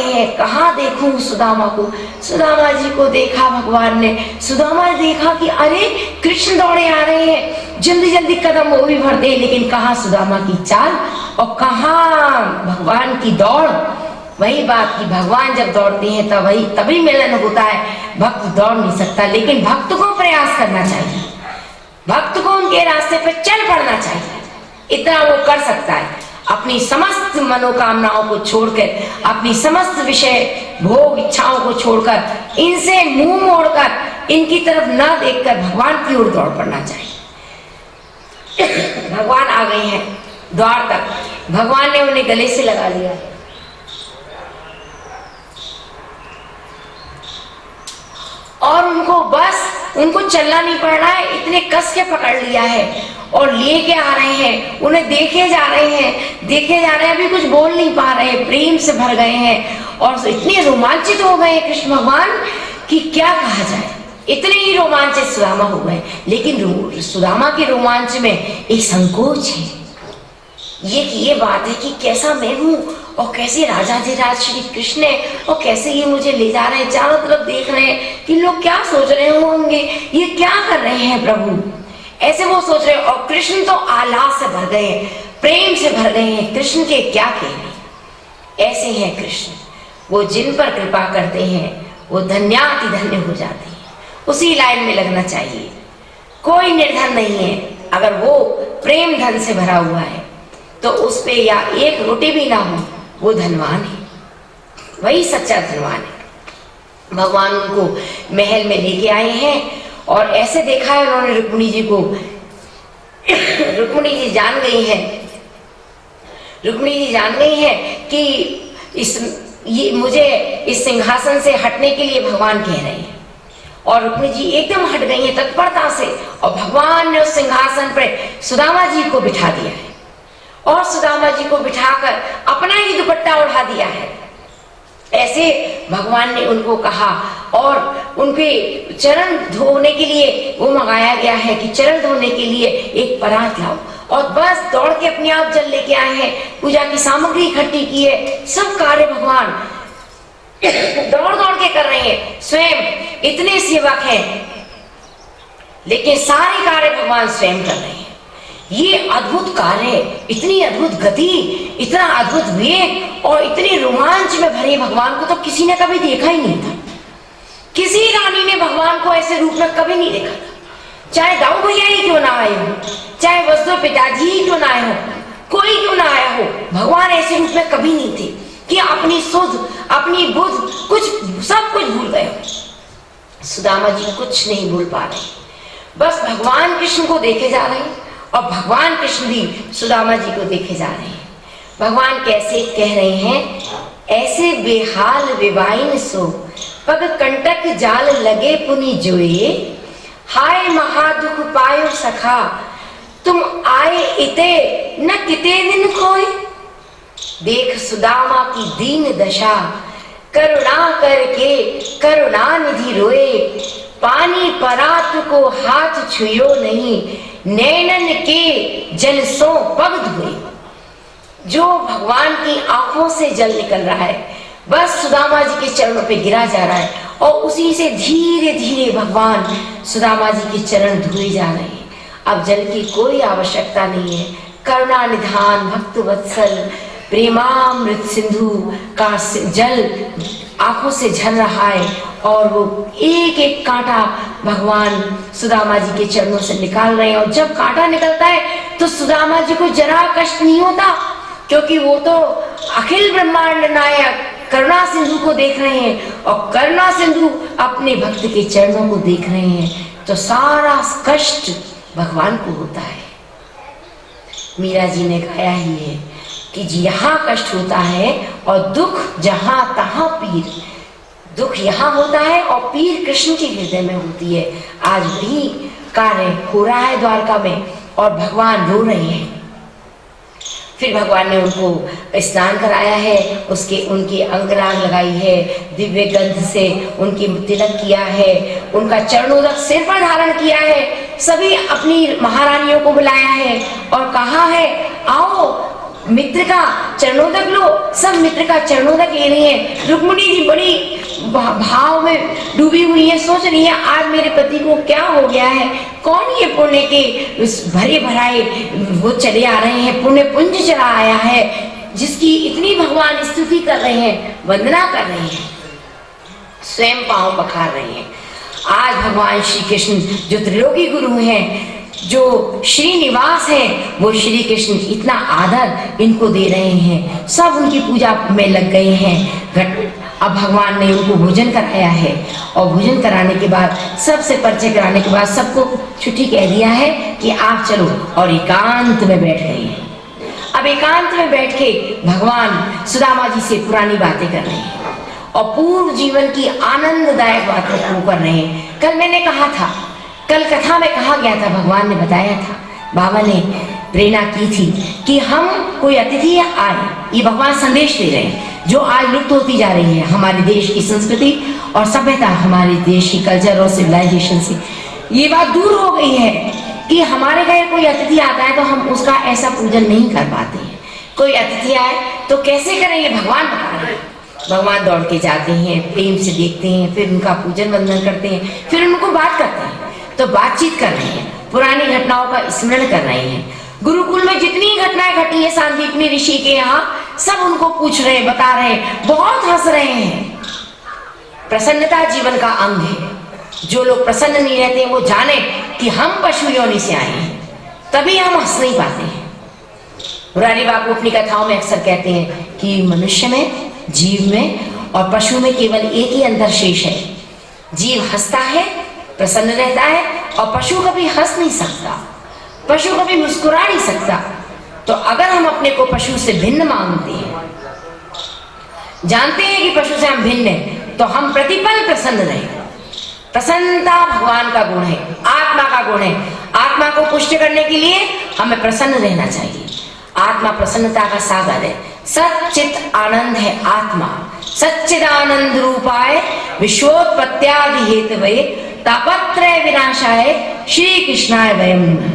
हैं। कहाँ देखूं सुदामा को? सुदामा जी को देखा भगवान ने। सुदामा ने देखा कि अरे कृष्ण दौड़े आ रहे हैं, जल्दी जल्दी कदम वो भी भर दे, लेकिन कहाँ सुदामा की चाल और कहाँ भगवान की दौड़। वही बात कि भगवान जब दौड़ते हैं तभी मिलन होता है। भक्त दौड़ नहीं सकता, लेकिन भक्त को प्रयास करना चाहिए, भक्त को उनके रास्ते पर चल पड़ना चाहिए। इतना वो कर सकता है, अपनी समस्त मनोकामनाओं को छोड़कर, अपनी समस्त विषय भोग इच्छाओं को छोड़कर, इनसे मुंह मोड़कर, इनकी तरफ न देखकर भगवान की ओर दौड़ पड़ना चाहिए। भगवान आ गए हैं द्वार तक। भगवान ने उन्हें गले से लगा लिया और उनको चलना नहीं पड़ रहा है, इतने कस के पकड़ लिया है और लेके आ रहे हैं। उन्हें देखे जा रहे हैं, अभी कुछ बोल नहीं पा रहे हैं, प्रेम से भर गए हैं और इतने रोमांचित हो गए कृष्ण भगवान कि क्या कहा जाए। इतने ही रोमांचित सुदामा हो गए, लेकिन सुदामा के रोमांच में एक संकोच है। ये बात है कि कैसा मैं हूँ और कैसे राजाधिराज श्री कृष्ण है और कैसे ये मुझे ले जा रहे हैं। चारों तरफ देख रहे हैं कि लोग क्या सोच रहे होंगे, ये क्या कर रहे हैं प्रभु, ऐसे वो सोच रहे हैं। और कृष्ण तो आह्लाद से भर गए हैं, प्रेम से भर गए हैं। कृष्ण के क्या कहने, ऐसे हैं कृष्ण। वो जिन पर कृपा करते हैं वो धन्याति धन्य हो जाते हैं। उसी लाइन में लगना चाहिए। कोई निर्धन नहीं है, अगर वो प्रेम धन से भरा हुआ है तो उस पे या एक रोटी भी ना हो, वो धनवान है, वही सच्चा धनवान है। भगवान उनको महल में लेके आए हैं और ऐसे देखा है उन्होंने रुक्मिणी जी को। रुक्मिणी जी जान गई है कि मुझे इस सिंहासन से हटने के लिए भगवान कह रहे हैं। और रुक्मिणी जी एकदम हट गई है तत्परता से, और भगवान ने उस सिंहासन पर सुदामा जी को बिठा दिया है और सुदामा जी को बिठाकर अपना ही दुपट्टा उड़ा दिया है। ऐसे भगवान ने उनको कहा और उनके चरण धोने के लिए वो मंगाया गया है कि चरण धोने के लिए एक परात लाओ, और बस दौड़ के अपने आप जल लेके आए हैं, पूजा की सामग्री इकट्ठी की है, सब कार्य भगवान दौड़ दौड़ के कर रहे हैं। स्वयं इतने सेवक हैं लेकिन सारे कार्य भगवान स्वयं कर रहे हैं। ये अद्भुत कार्य, इतनी अद्भुत गति, इतना अद्भुत वेग और इतने रोमांच में भरे भगवान को तो किसी ने कभी देखा ही नहीं था। किसी रानी ने भगवान को ऐसे रूप में कभी नहीं देखा था। चाहे दाऊ भैया ही क्यों ना आए हो, चाहे वसुदेव पिताजी ही क्यों ना आए हो, कोई क्यों ना आया हो, भगवान ऐसे रूप में कभी नहीं थे कि अपनी सुध, अपनी बुद्ध, कुछ सब कुछ भूल गए। सुदामा जी कुछ नहीं भूल पा रहे, बस भगवान कृष्ण को देखे जा रहे हैं और भगवान कृष्ण भी सुदामा जी को देखे जा रहे हैं। भगवान कैसे कह रहे हैं, ऐसे बेहाल विवाइन सो पग कंटक जाल लगे पुनि जोए, हाय महादुख पायो सखा तुम आए इते न किते दिन खोए। देख सुदामा की दीन दशा, करुणा करके करुणा निधि रोए, पानी परात को हाथ छुयो नहीं, नैनन के जल सो पग धोए। जो भगवान की आंखों से जल निकल रहा है बस सुदामा जी के चरणों पे गिरा जा रहा है और उसी से धीरे धीरे भगवान सुदामा जी के चरण धोए जा रहे हैं। अब जल की कोई आवश्यकता नहीं है। करुणा निधान भक्त वत्सल प्रेमामृत सिंधु का जल आंखों से झल रहा है और वो एक एक कांटा भगवान सुदामा जी के चरणों से निकाल रहे हैं। और जब कांटा निकलता है तो सुदामा जी को जरा कष्ट नहीं होता, क्योंकि वो तो अखिल ब्रह्मांड नायक करुणा सिंधु को देख रहे हैं और करुणा सिंधु अपने भक्त के चरणों को देख रहे हैं, तो सारा कष्ट भगवान को होता है। मीरा जी ने गाया ही है कि यहाँ कष्ट होता है और दुख जहां तहां पीर, दुख यहाँ होता है और पीर कृष्ण के हृदय में होती है। आज भी कार्य हो रहा है द्वारका में और भगवान रो रहे हैं। फिर भगवान ने उनको स्नान कराया है, उसके उनकी अंगराग लगाई है, दिव्य गंध से उनकी तिलक किया है, उनका चरणोदक सिर पर धारण किया है, सभी अपनी महारानियों को बुलाया है और कहा है आओ मित्र का चरणोदक लो। सब मित्र का चरणोदक ले रही है। रुक्मिणी जी बड़ी भाव में डूबी हुई है, सोच रही है आज मेरे पति को क्या हो गया है, कौन ये पुण्य के भरे भराए वो चले आ रहे हैं, पुण्य पुंज चला आया है जिसकी इतनी भगवान स्तुति कर रहे हैं, वंदना कर रहे हैं, स्वयं पांव पखार रहे हैं। आज भगवान श्री कृष्ण जो त्रिलोकी गुरु हैं, जो श्रीनिवास हैं, वो श्री कृष्ण इतना आदर इनको दे रहे हैं, सब उनकी पूजा में लग गए हैं। अब भगवान ने उनको भोजन कराया है और भोजन कराने के बाद सबसे परिचय कराने के बाद सबको छुट्टी कह दिया है कि आप चलो, और एकांत में बैठ गए हैं। अब एकांत में बैठ के भगवान सुदामा जी से पुरानी बातें कर रहे हैं और पूर्व जीवन की आनंददायक बातों को कर रहे हैं। कल मैंने कहा था, कल कथा में कहा गया था, भगवान ने बताया था, बाबा ने प्रेरणा की थी कि हम कोई अतिथि आए, ये भगवान संदेश दे रहे हैं जो आज लुप्त होती जा रही है। हमारे देश की संस्कृति और सभ्यता, हमारे देश की कल्चर और सिविलाइजेशन से ये बात दूर हो गई है कि हमारे घर कोई अतिथि आता है तो हम उसका ऐसा पूजन नहीं कर पाते हैं। कोई अतिथि आए तो कैसे करें ये भगवान बता रहे हैं। भगवान दौड़ के जाते हैं, प्रेम से देखते हैं, फिर उनका पूजन वंदन करते हैं, फिर उनको बात करते हैं, तो बातचीत कर रहे हैं, पुरानी घटनाओं का स्मरण कर रहे हैं। गुरुकुल में जितनी घटनाएं घटी है सांदीपनी ऋषि के यहाँ, सब उनको पूछ रहे हैं, बता रहे हैं, बहुत हंस रहे हैं। प्रसन्नता जीवन का अंग है। जो लोग प्रसन्न नहीं रहते हैं वो जाने कि हम पशु योनि से आए हैं, तभी हम हंस नहीं पाते हैं। मुरारी बाबू अपनी कथाओं में अक्सर कहते हैं कि मनुष्य में, जीव में और पशु में केवल एक ही अंतर शेष है। जीव हंसता है, प्रसन्न रहता है, और पशु कभी हंस नहीं सकता, पशु कभी मुस्कुरा नहीं सकता। तो अगर हम अपने को पशु से भिन्न मानते हैं, जानते हैं कि पशु से हम भिन्न हैं, तो हम प्रतिपल प्रसन्न रहें। प्रसन्नता भगवान का गुण है, आत्मा का गुण है। आत्मा को पुष्ट करने के लिए हमें प्रसन्न रहना चाहिए। आत्मा प्रसन्नता का सागर है, सच्चित आनंद है आत्मा। सच्चिदानंद रूपाय विश्वोत्पत्त्यादि हेतवे तापत्रय विनाशाय श्री कृष्णाय वयं नमः।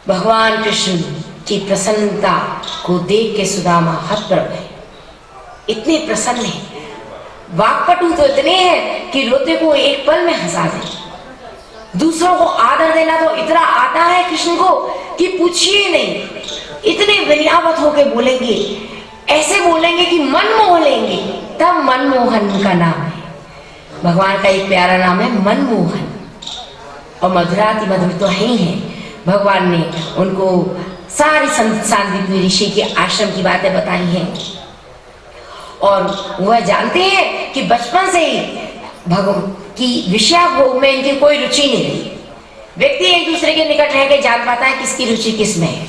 भगवान कृष्ण की प्रसन्नता को देख के सुदामा हतप्रभ है, इतने प्रसन्न है। वाक्पटु तो इतने हैं कि रोते को एक पल में हंसा दे। दूसरों को आदर देना तो इतना आता है कृष्ण को कि पूछिए नहीं, इतने विनयावत होके बोलेंगे, ऐसे बोलेंगे कि मन मोह लेंगे, तब मनमोहन का नाम है। भगवान का एक प्यारा नाम है मनमोहन, और मधुराति मधुर तो है ही है। भगवान ने उनको सारी सांदीपनि ऋषि के आश्रम की बातें बताई हैं, और वह जानते हैं कि बचपन से ही भगवान की विषय भोग में इनकी कोई रुचि नहीं रही। व्यक्ति एक दूसरे के निकट रह के जान पाता है किसकी रुचि किस में है।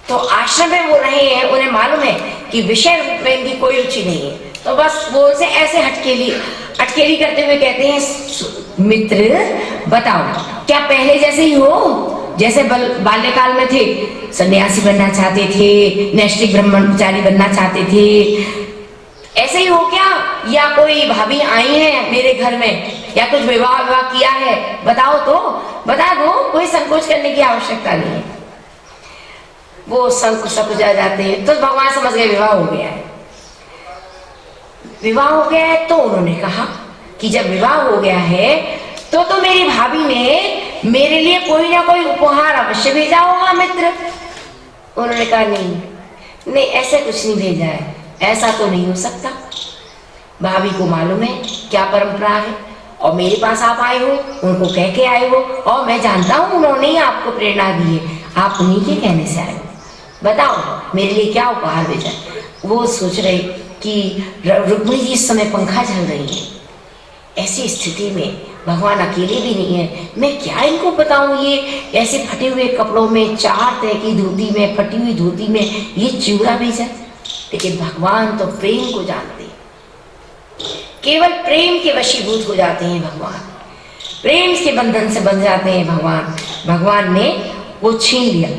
तो आश्रम में वो रहे हैं, उन्हें मालूम है कि विषय में इनकी कोई रुचि नहीं है, तो बस वो उनसे ऐसे अटकेली करते हुए कहते हैं, मित्र बताओ क्या पहले जैसे ही हो, जैसे बाल्यकाल में थे, सन्यासी बनना चाहते थे, नैष्ठिक ब्रह्मचारी बनना चाहते थे, ऐसे ही हो क्या, या कोई भाभी आई है मेरे घर में, या कुछ विवाह किया है, बताओ तो, बता दो, कोई संकोच करने की आवश्यकता नहीं है। वो संकुचा जाते हैं, तो भगवान समझ गए विवाह हो गया है। विवाह हो गया है तो उन्होंने कहा कि जब विवाह हो गया है तो मेरी भाभी ने मेरे लिए कोई ना कोई उपहार अवश्य भेजा होगा मित्र। उन्होंने कहा नहीं, ऐसे कुछ नहीं भेजा है, ऐसा तो नहीं हो सकता। भाभी को मालूम है क्या परंपरा है, और मेरे पास आप आए हो, उनको कह के आए हो, और मैं जानता हूँ उन्होंने ही आपको प्रेरणा दी है, आप उन्हीं के कहने से आए हो, बताओ मेरे लिए क्या उपहार भेजा। वो सोच रहे कि रुक्मिणी जी इस समय पंखा झल रही है, ऐसी स्थिति में भगवान अकेले भी नहीं है, मैं क्या इनको बताऊं, ये ऐसे फटे हुए कपड़ों में, 4 तह की धोती में, फटी हुई धोती में ये चिवड़ा भेजा। लेकिन भगवान तो प्रेम को जानते हैं, केवल प्रेम के वशीभूत हो जाते हैं भगवान, प्रेम के बंधन से बंध जाते हैं भगवान ने वो छीन लिया।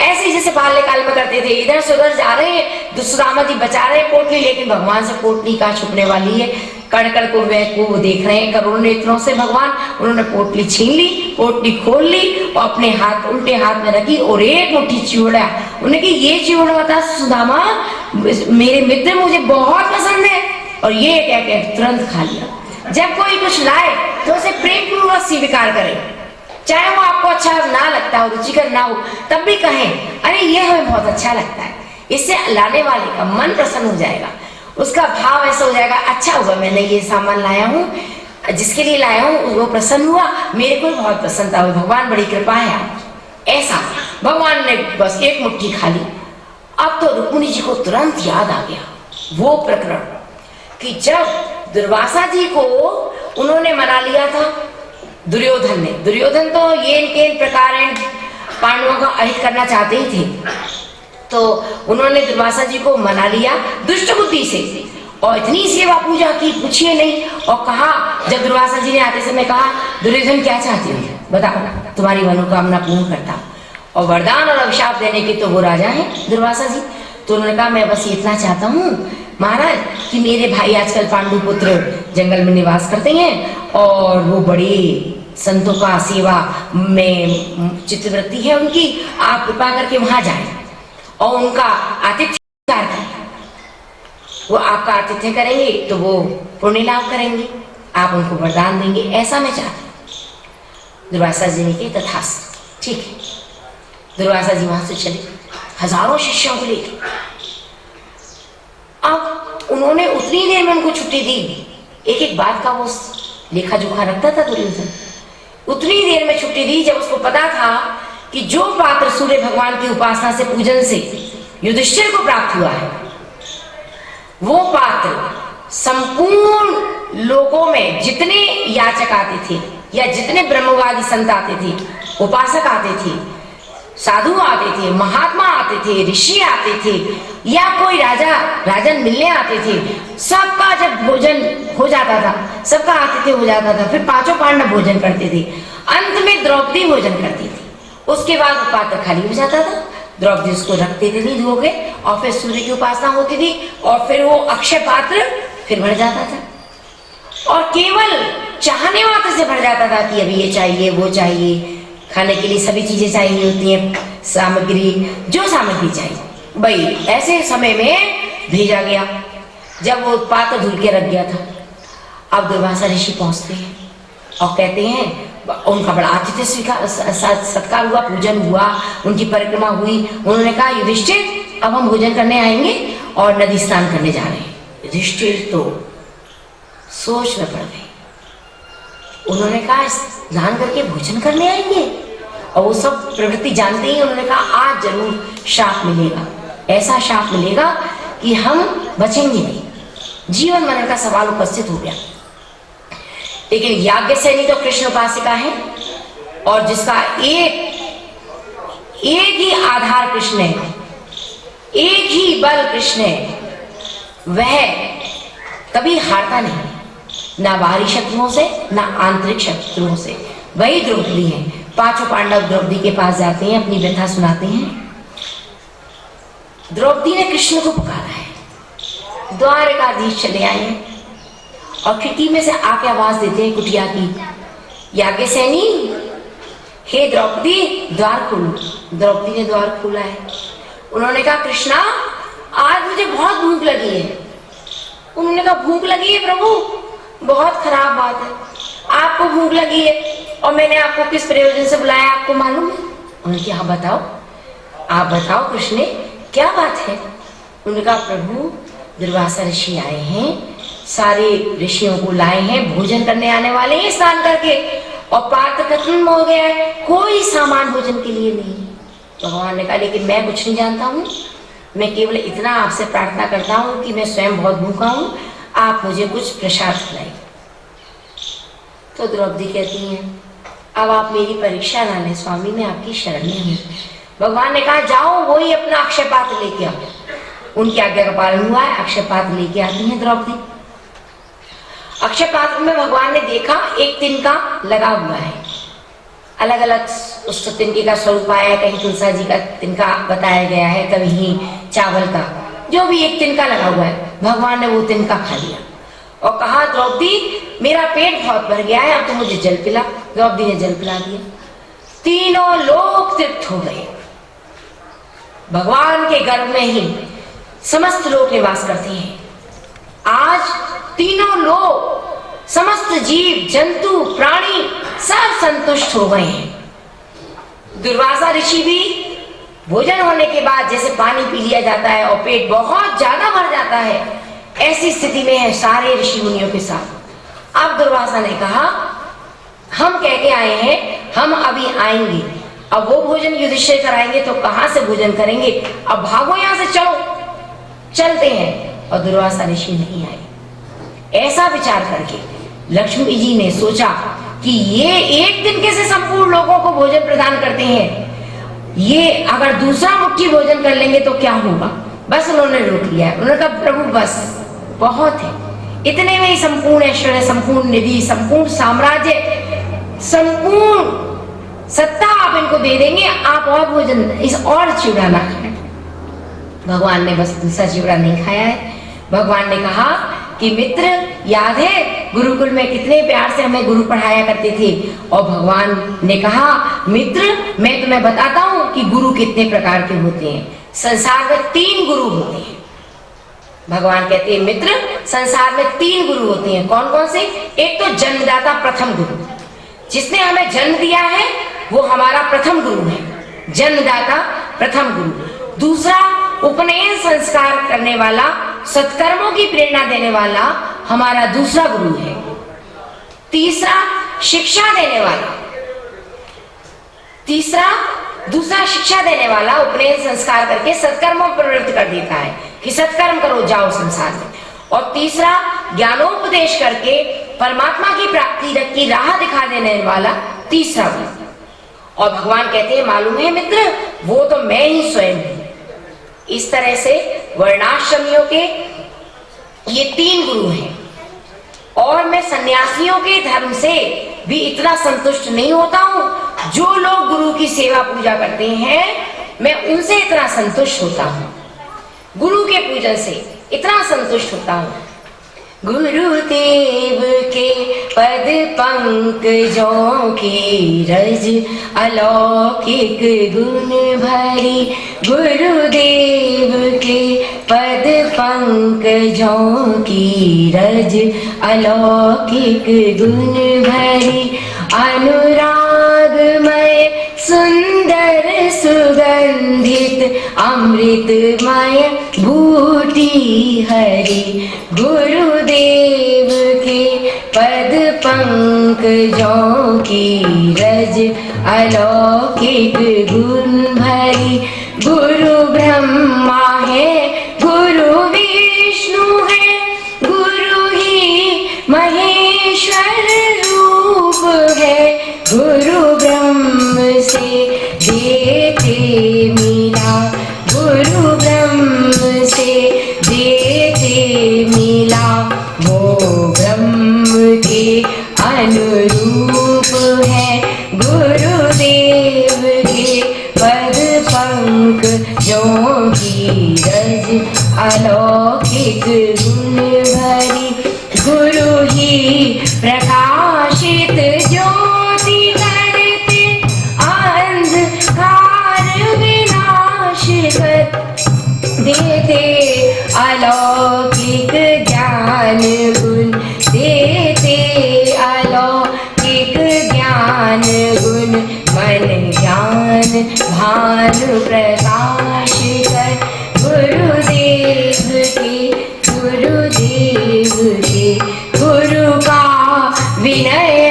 ऐसे जैसे बाल्यकाल में करते थे, इधर से उधर जा रहे हैं, दुष्दामा जी बचा रहे हैं पोटली, लेकिन भगवान से पोटली कहाँ छुपने वाली है, कड़ को वो देख रहे हैं करोड़ों नेत्रों से भगवान। उन्होंने पोटली छीन ली, पोटली खोल ली और अपने हाथ उल्टे हाथ में रखी और एक मुट्ठी चिवड़ा, उन्हें कि ये चिवड़ा बता सुदामा, मेरे मित्र मुझे बहुत पसंद है, और ये कह के तुरंत खा लिया। जब कोई कुछ लाए तो उसे प्रेम पूर्वक स्वीकार करें, चाहे वो आपको अच्छा ना लगता हो, रुचिकर ना हो, तब भी कहें अरे ये हमें बहुत अच्छा लगता है, इससे लाने वाले का मन प्रसन्न हो जाएगा, उसका भाव ऐसा हो जाएगा, अच्छा हुआ मैंने ये सामान लाया हूँ, जिसके लिए लाया हूँ वो प्रसन्न हुआ, मेरे को बहुत प्रसन्नता हुई, भगवान बड़ी कृपा है आप। ऐसा भगवान ने बस एक मुट्ठी खा ली। अब तो रुक्मिणी जी को तुरंत याद आ गया वो प्रकरण कि जब दुर्वासा जी को उन्होंने मना लिया था दुर्योधन ने, दुर्योधन तो ये इनके प्रकार पांडवों का अहित करना चाहते ही थे, तो उन्होंने दुर्वासा जी को मना लिया दुष्ट बुद्धि से, और इतनी सेवा पूजा की पूछिए नहीं, और कहा जब दुर्वासा जी ने आते समय कहा दुर्योधन क्या चाहती हो, बताओ तुम्हारी मनोकामना पूर्ण करता हूं, और वरदान और अभिशाप देने के तो वो राजा है दुर्वासा जी। तो उन्होंने कहा मैं बस इतना चाहता हूँ महाराज कि मेरे भाई आजकल पांडु पुत्र जंगल में निवास करते हैं, और वो बड़े संतों का सेवा में चित्तवृत्ति है उनकी, आप कृपा करके वहां जाएं और उनका आतिथ्य करें, वो आपका आतिथ्य करेंगे तो वो पुण्य लाभ करेंगे, आप उनको वरदान देंगे, ऐसा मैं चाहता हूँ। दुर्वासा जी ने कहा तथास्तु, ठीक है। दुर्वासा जी वहां से चले हजारों शिष्यों को लेकर। अब उन्होंने उतनी देर में उनको छुट्टी दी, एक एक बात का वो लेखा जोखा रखता था दुर्योधन, उतनी देर में छुट्टी दी जब उसको पता था कि जो पात्र सूर्य भगवान की उपासना से पूजन से युधिष्ठिर को प्राप्त हुआ है, वो पात्र संपूर्ण लोगों में जितने याचक आते थे या जितने ब्रह्मवादी संत आते थे, उपासक आते थे, साधु आते थे, महात्मा आते थे, ऋषि आते थे, या कोई राजन मिलने आते थे, सबका जब भोजन हो जाता था, सबका आतिथ्य हो जाता था, फिर पांचों पांडव भोजन करते थे, अंत में द्रौपदी भोजन करती थी, उसके बाद वो पात्र खाली हो जाता था, द्रौपदी उसको रखते थे नहीं धो के, और फिर सूर्य की उपासना होती थी, और फिर वो अक्षय पात्र फिर भर जाता था, और केवल चाहने मात्र से भर जाता था कि अभी ये चाहिए वो चाहिए, खाने के लिए सभी चीजें चाहिए होती हैं, सामग्री जो सामग्री चाहिए। भाई ऐसे समय में भेजा गया जब वो पात्र धुल के रख गया था। अब दुर्वासा ऋषि पहुंचते हैं और कहते हैं, उनका बड़ा आतिथ्य स्वीकार सत्कार हुआ, पूजन हुआ, उनकी परिक्रमा हुई। उन्होंने कहा युधिष्ठिर अब हम भोजन करने आएंगे और नदी स्नान करने जा रहे हैं। युधिष्ठिर तो सोच में पड़ गए। उन्होंने कहा स्नान करके भोजन करने आएंगे, और वो सब प्रवृत्ति जानते ही उन्होंने कहा आज जरूर शाप मिलेगा, ऐसा शाप मिलेगा कि हम बचेंगे नहीं, जीवन मरण का सवाल उपस्थित हो गया। लेकिन याज्ञसेनी तो कृष्ण उपासिका है, और जिसका एक ही आधार कृष्ण है, एक ही बल कृष्ण है, वह कभी हारता नहीं, ना बाहरी शत्रुओं से ना आंतरिक शत्रुओं से। वही द्रौपदी है। पांचों पांडव द्रौपदी के पास जाते हैं, अपनी व्यथा सुनाते हैं। द्रौपदी ने कृष्ण को पुकारा है, द्वारकाधीश चले आए हैं, और खिड़की में से आके आवाज देते हैं कुटिया की, याज्ञसेनी हे द्रौपदी द्वार खोलो। द्रौपदी ने द्वार खोला है। उन्होंने कहा कृष्णा आज मुझे बहुत भूख लगी है। उन्होंने कहा भूख लगी है प्रभु, बहुत खराब बात है, आपको भूख लगी है और मैंने आपको किस प्रयोजन से बुलाया आपको मालूम है? उन्होंने कहा बताओ, आप बताओ कृष्ण क्या बात है? उन्होंने कहा प्रभु दुर्वासा ऋषि आए हैं, सारे ऋषियों को लाए हैं, भोजन करने आने वाले हैं स्नान करके, और पात्र खत्म हो गया है, कोई सामान भोजन के लिए नहीं। भगवान ने कहा लेकिन मैं कुछ नहीं जानता हूँ, मैं केवल इतना आपसे प्रार्थना करता हूँ कि मैं स्वयं बहुत भूखा हूँ, आप मुझे कुछ प्रसाद खिलाइए। तो द्रौपदी कहती हैं अब आप मेरी परीक्षा ना लें स्वामी, मैं आपकी शरण में हूँ। भगवान ने कहा जाओ वही अपना अक्षय पात्र लेके आओ। उनकी आज्ञा का पालन हुआ है, अक्षय पात्र लेके आती है द्रौपदी। अक्षय पात्र में भगवान ने देखा एक तिनका लगा हुआ है, अलग अलग उस तिनके का स्वरूप आया है, कहीं तुलसा जी का तिनका बताया गया है, कहीं चावल का, जो भी एक तिनका लगा हुआ है। भगवान ने वो तिनका खा लिया और कहा द्रौपदी मेरा पेट बहुत भर गया है, अब तो मुझे जल पिला। द्रौपदी ने जल पिला दिया, तीनों लोग तृप्त हो गए। भगवान के गर्भ में ही समस्त लोग निवास करते हैं। आज तीनों लोग, समस्त जीव जंतु प्राणी सब संतुष्ट हो गए हैं। दुर्वासा ऋषि भी भोजन होने के बाद जैसे पानी पी लिया जाता है और पेट बहुत ज्यादा भर जाता है, ऐसी स्थिति में है सारे ऋषि मुनियों के साथ। अब दुर्वासा ने कहा हम कह के आए हैं हम अभी आएंगे, अब वो भोजन युधिष्ठिर कराएंगे तो कहां से भोजन करेंगे, अब भागो यहां से, चलो चलते हैं। और दुर्वासा ऋषि नहीं आए। ऐसा विचार करके लक्ष्मी जी ने सोचा कि ये एक दिन के से संपूर्ण लोगों को भोजन प्रदान करते हैं, ये अगर दूसरा मुट्ठी भोजन कर लेंगे तो क्या होगा। बस उन्होंने रोक लिया। उन्होंने कहा प्रभु बस बहुत है, इतने में ही संपूर्ण ऐश्वर्य, संपूर्ण निधि, संपूर्ण साम्राज्य, संपूर्ण सत्ता आप इनको दे देंगे, आप और भोजन इस और चिवड़ा ना खाएं। भगवान ने बस दूसरा चिवड़ा नहीं खाया है। भगवान ने कहा कि मित्र याद है गुरुकुल में कितने प्यार से हमें गुरु पढ़ाया करते थे, और भगवान ने कहा मित्र मैं तुम्हें बताता हूं कि गुरु कितने प्रकार के होते हैं। संसार में 3 गुरु होते हैं। भगवान कहते हैं मित्र संसार में 3 गुरु होते हैं। कौन कौन से? एक तो जन्मदाता प्रथम गुरु, जिसने हमें जन्म दिया है वो हमारा प्रथम गुरु है, जन्मदाता प्रथम गुरु। दूसरा उपनयन संस्कार करने वाला, सत्कर्मों की प्रेरणा देने वाला हमारा दूसरा गुरु है। तीसरा शिक्षा देने वाला, दूसरा शिक्षा देने वाला उपनयन संस्कार करके सत्कर्मों पर प्रवृत्त कर देता है कि सत्कर्म करो जाओ संसार में। और तीसरा ज्ञानोपदेश करके परमात्मा की प्राप्ति की राह दिखा देने वाला तीसरा गुरु। और भगवान कहते हैं मालूम है मित्र वो तो मैं ही स्वयं हूं। इस तरह से वर्णाश्रमियों के ये 3 गुरु हैं। और मैं सन्यासियों के धर्म से भी इतना संतुष्ट नहीं होता हूं। जो लोग गुरु की सेवा पूजा करते हैं मैं उनसे इतना संतुष्ट होता हूँ, गुरु के पूजन से इतना संतुष्ट होता हूँ। गुरुदेव के पद पंकजों की रज अलौकिक गुण भरी, गुरुदेव के पद पंकजों की रज अलौकिक गुण भरी, अनुरागमय सुंदर सुगंधित अमृतमय बूटी हरी, गुरुदेव के पद पंकजों की रज अलौकिक गुण भरी, गुरु ब्रह्मा है गुरु विष्णु है, गुरु ही महेश्वर रूप है, गुरु ब्रह्म से देते मिला, गुरु ब्रह्म से देते मिला, वो ब्रह्म के अनुरूप है, गुरुदेव के पद पंकजों की रज अलौकिक गुण भरी, गुरु ही प्रकाशित ज्योति करते अंधकार विनाश कर देते, अलौकिक ज्ञान गुण देते, अलौकिक ज्ञान गुण मन ज्ञान भानु प्रकाश कर, गुरुदेव के गुरु का विनय